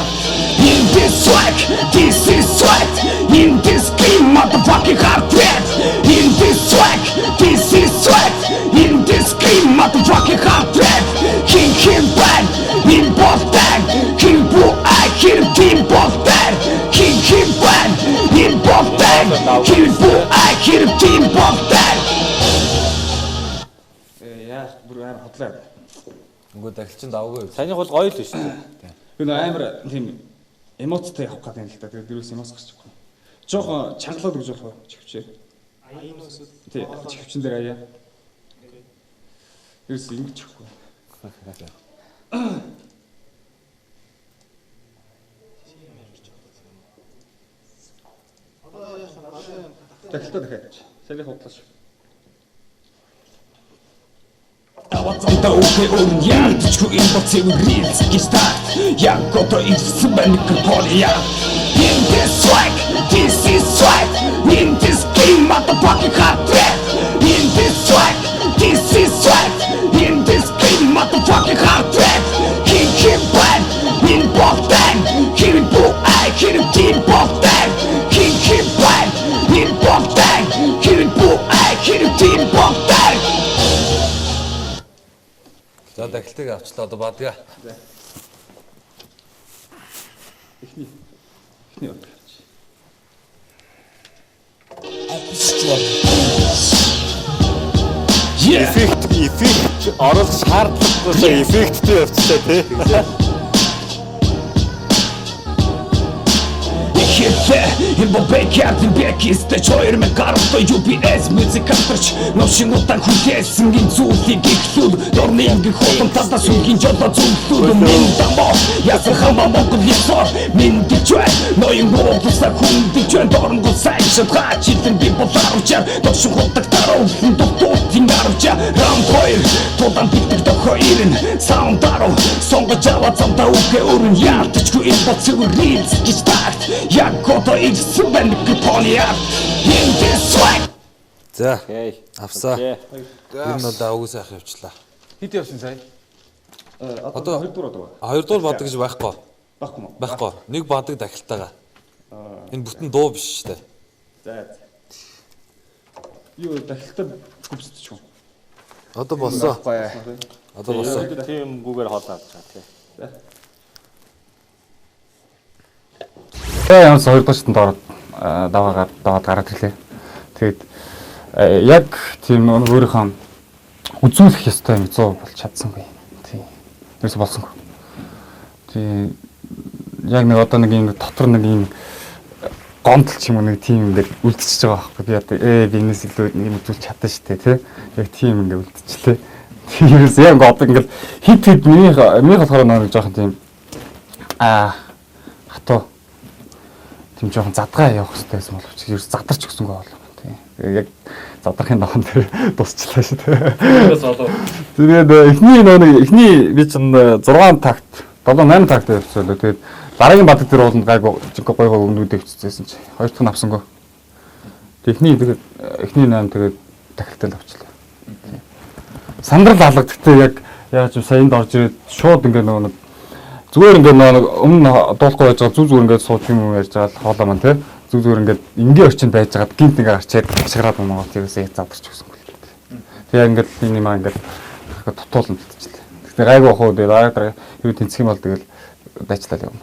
In this swag, this is swag In this clean motherfucking hard thread In this swag, this is swag In this clean motherfucking hard thread King bang, in both tag King boo, I kill team both tag King bang, in both tag King boo, I kill team both tag Яа, бүр хотлоо. Үгүй дахилчин давгүй. Санийх бол гоё л шүү дээ. Энэ амар тийм эмоцтой явах гэдэг юм л да. Тэгээд дөрөөс эмоц гарчихгүй. Жохон чангалаад өгж болох чихвчээ. Тий, чихвчин дээр аяа. Дөрөөс ингэж чихгүй. Дахилтаа дахиад. Санийх худлаач. Авацамта үгүй өрн яалтчгүй энэ бол цэвэр рилс гистарт яг гото ирсэн байна микрофония In this swag, this is swag In this game motherfucking hard thread In this swag, this is swag In this game motherfucking hard thread King bang, in both tag King boo, I kill team both tag King bang, in both tag King boo, I kill team both tag За дахилтыг авчлаа одоо бадгаа. Эхний удаач. Эффект оруулах шаардлагагүй эффекттэй явцтай тий. Энэ бол backyard бэкист чойрмын гаралтай UBS music хамтарч новшин утаан хүлээсэн гин зүйлийг ихлүүл дорны ингээ хутан талда сүлгийн жолоо зөвлөл мен дамо ясан хамаа монгол лисо мен дэжвэ ноён голсаа хүндэж байна дорнго сайш хачилэн би болооча дошин хутагтаар өвлөн доктор тингарууча раунхой тулан битэг тохоирын саундааро сонгож аваа замдаа үгүй өрн яалтчгүй энэ бол цэвэр рилс гистарт яг гото ирсэн байна микрофония In this swag За. Авсаа. Энэ бол давгүй сайхан явчлаа. Хэд явсан сая? Одоо 2 дугаар даа. 2 дугаар бадаг гэж байхгүй. Баггүй мó. Байхгүй. Нэг бадаг дахилтаага. Энэ бүтэн дуу биш шүү дээ. За. Юу дахилтаа гүвсдчихв. Одоо болсон. Одоо болсон. Тиймгүүгээр хоолоо авч байгаа тий. Тэгээ ямс 2 дугаар шатанд ороод даваад гараад ирлээ. Тэгээд яг тийм өөрийнхөө үзүүлэх ёстой юм 100 болж чадсангүй. Тийм. Тэрс болсонгүй. Тийм. Яг нэг одоо нэг юм дотор нэг юм гомдол ч юм уу нэг тийм ингээд үлдчихэж байгаа байхгүй. Би одоо би энэс илүү нэг юм үзүүлж чадсан шүү дээ, тий. Яг тийм ингээд үлдчихлээ. Тэрс яг одоо ингээд хит миний болохоор нэг жоохон тийм хатуу тийм жоохон задгаа явах хэрэгтэй байсан боловч ерөөс задарч өгсөнгөө болов. Тийм. Яг задрахын даван дээр дусчлаа шүү дээ. Тэгээд эхний би чинь 6 такт 7-8 такт явуулсан лөө. Тэгээд дараагийн бадаг дээр ууланд гайгүй гойгоо өмнөд дэвччихсэн чи. Хоёр дахь нь авсангүй. Эхний 8 тэгээд тахилтал авчлаа. Сандрал алгадтээ яг яаж саянд орж ирээд шууд ингээ нөгөө зүгээр ингээ нөгөө өмнө дуулахгүй байж байгаа зүгээр ингээ сууж юм ярьж байгаа хоолоо маань тий зүгээр ингээ энгийн орчинд байж байгаа гинт ингээ гарчаад ашиглаад Монгол тэрээсээ задарч өгсөн гэл. Тэгээ ингээ энэ юм ингээ тутуулна гэдчихлээ. Тэгтээ гайгүй бахуу дээр юу тэнцэх юм бол тэгэл дайчлаа юм.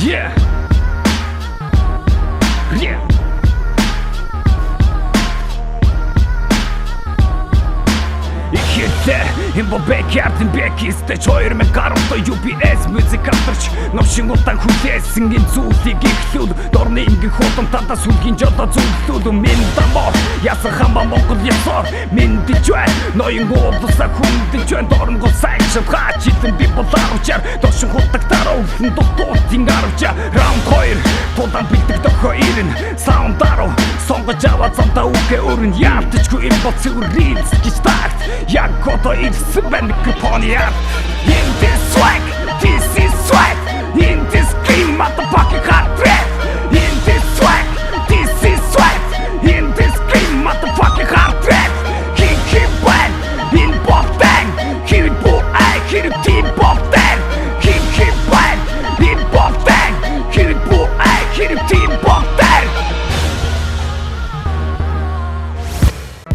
Yeah. Yeah. Имбо бэкярдын бэкистэй 2010 UBS музик авторч новшин утан хүлээсэн ин зүйлийг ихлүүл дорны ингийн хутан тата сүлгийн жолоо зүйллүүл минь дамбо ясан хамба Монгол ясаар минь дижвэ ноён гоолса хүндэж байна дорнгол сайшин хачилэн би болоочаар дошин хутагтараа үлэн дутуутын гарвчаа раунд 2 тулаан бэлдэг дохоо ирэн саундааруу сонгож аваад замтаа үгээ өрн яалтчгүй имбо цэвэрлээс гэж тагт яг кото it's a microphone, yeah. In this swag, this is swag. In this game, motherfucking hot rap. In this swag, this is swag. In this game, motherfucking hot rap. Keep bang, in pop bang. Keep it boom, I keep it team pop bang. Keep bang, in pop bang. Keep it boom, I keep it team pop bang.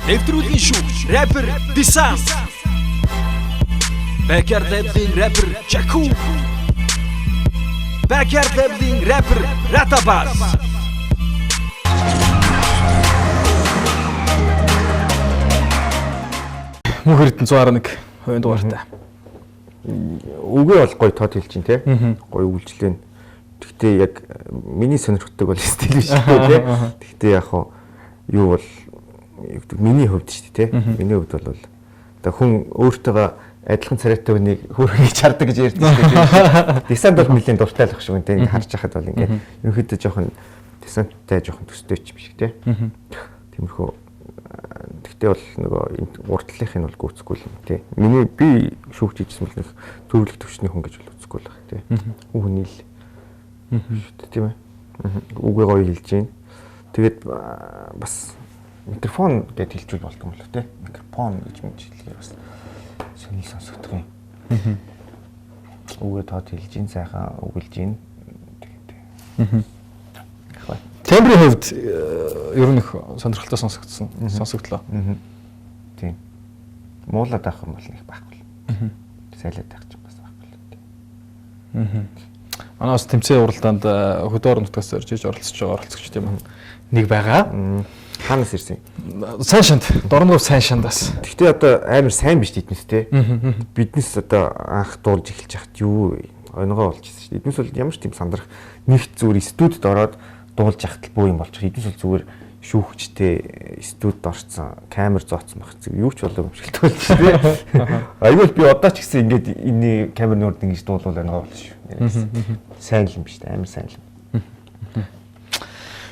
Нэвтрүүлгийн шүүгч, рэпер Distance. Backyard Labs-ийн rapper Chaku. Backyard Labs-ийн rapper Ratabas. Мөн хэрдэн 111 хувийн дугаартай. Үгээ бол гоё тод хэлж чинь те. Гоё үйлчлэн. Гэхдээ яг миний сонирхдаг бол стил биш үү те. Гэхдээ яг юу бол миний хувьд шүү дээ те. Миний хувьд бол одоо хүн өөртөө адилхан царайтай хүнийг хөргөж хардаг гэж ярьдаг шүү дээ. Десант бол нэлийн дуртай л ах шиг үнтэй харж байхад бол ингээд ерөнхийдөө жоохон десанттай жоохон төстэй ч биш те. Тиймэрхүү. Тэгтээ бол нөгөө урдлынх нь бол гүцэхгүй юм те. Миний би шүүгч хийжсэн бол нэг төвлөх төвчний хүн гэж бол үзэхгүй л байх те. Хүний л. Тийм ээ. Үгээ гоё хэлж гин. Тэгээд бас микрофон гэд хэлж болт юм л те. Микрофон гэж хэлээ бас сонир сонсогдох юм. Үгээ тод хэлж гин сайхан үгэлж гин. Тэгээд. Тембрийн хувьд ер нь их сонирхолтой сонсогдлоо. Тийм. Муулаад авах юм бол нэг байхгүй л. Сайлаад авах юм бас байхгүй л. Манай бас тэмцээн уралдаанд хөдөө орон нутгаас орж иж оролцож байгаа оролцогч тийм нэг байгаа. Хаанаас ирсэн? Сайн шанд, Дорногов сайн шандаас. Гэхдээ одоо амар сайн биш эднэс те. Биднес одоо анх дуулж эхэлж яхад юу онгоо болж ирсэн шүү дээ. Эднэс бол ямар ч тийм сандрах нэгт зүгээр студид ороод дуулж яхад буу юм болчих. Эднэс бол зүгээр шүүгчтэй студид орцсон, камер зооцсон байх зүг юу ч болоо юм шиг л болж шүү дээ. Айгуул би одоо ч гэсэн ингээд энэ камерны урд ингэж дуулуул онгоо болно шүү. Сайн л юм биш дээ, амар сайн л юм.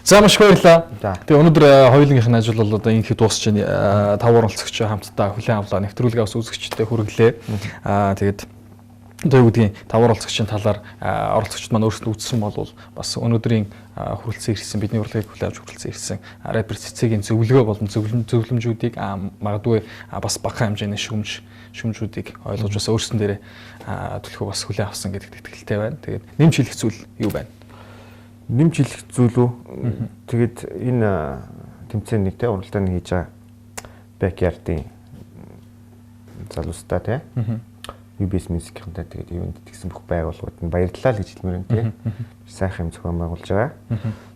За маш баярлалаа. Тэгээ өнөөдөр хоёулынхын ажил бол одоо ингээд дуусч байна. 5 оролцогч хамтдаа хүлээн авлаа. Нэвтрүүлгээ бас үзэгчтэй хүргэлээ. Тэгээд одоо юу гэдгийг 5 оролцогчийн талаар оролцогчд маань өөрсдөө үзсэн бол бас өнөөдрийн хүрэлцэн ирсэн бидний урлагийг хүлээн авч хүрэлцэн ирсэн рэпер цэцгийн зөвлөгөө болон зөвлөмжүүдийг магадгүй бас бага хэмжээний шүмжүүдийг ойлгож бас өөрсдөн дээрээ төлөхөө бас хүлээн авсан гэдэгт итгэлтэй байна. Тэгээд нэмж хэлэх зүйл юу байна? Нэмж хэлэх зүйл үү? Тэгээд энэ тэмцээний те уралдааны хийж байгаа Backyard-ийн залуустай те. UBS Music-ийнтэй тэгээд юунд тэгсэн бүх байгууллагууд нь баярлалаа гэж хэлмээр байна те. Сайхан юм зохион байгуулж байгаа.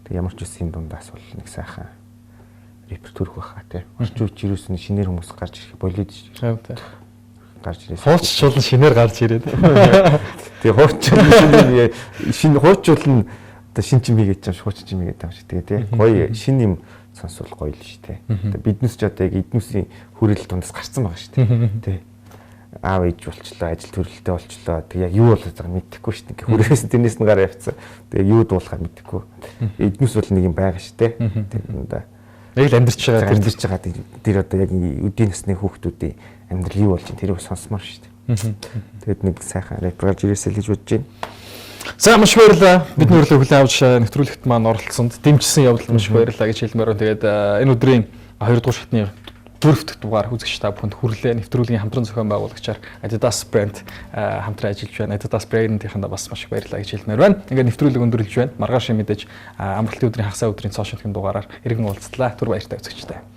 Тэг ямар ч үс юм дундаас бол нэг сайхан репертуар байх те. Орчин үеч юусэн шинээр хүмүүс гарч ирэх болоод шүү. Гарч ирээс. Хууччлан шинээр гарч ирээд. Тэгээ хууччлан шинэ хууччлан одоо шин чимээ гэж юм шууч чимээ гэдэг юм шиг тэгээ тий. Гоё шин юм сонсвол гоё л шүү те. Биднес ч одоо яг эднүсийн хүрээлэл дундаас гарцсан байгаа шүү те. Тий. Аав ээж болчлоо, ажил төрөлтэй болчлоо. Тэг яг юу болоод байгааг мэдэхгүй шүү дээ. Хүрээс тэрнээс нь гараа явцсан. Тэг юу дуулахаа мэдэхгүй. Эднүс бол нэг юм байгаа шүү дээ. Тэг энэ Яг л амьдарч байгаа амьдарч байгаа тэр одоо яг өдийн насны хүүхдүүдийн амьдрал юу болж байна тэрийг сонсомоор шүү дээ. Тэгээд нэг сайхан рэпер гарч ирээсэй л гэж бодож байна. За маш баярлалаа. Бидний урилгыг хүлээн авч нэвтрүүлэгт маань оролцсонд дэмжсэн явдал маш баярлалаа гэж хэлмээр байна. Тэгээд энэ өдрийн 2 дугаар шатны 4 дахь дугаар үзэгч та бүхэнд хүрлээ. Нэвтрүүлгийн хамтран зохион байгуулагчаар Adidas брэнд хамтран ажиллаж байна. Adidas брэндийнхэндээ бас маш их баярлалаа гэж хэлмээр байна. Ингээд нэвтрүүлэг өндөрлөж байна. Маргааш мэдээж амралтын өдрийн хагас өдрийн цоошинтгийн дугаараар иргэн уулзлаа. Түр баяртай үзэгчтэй.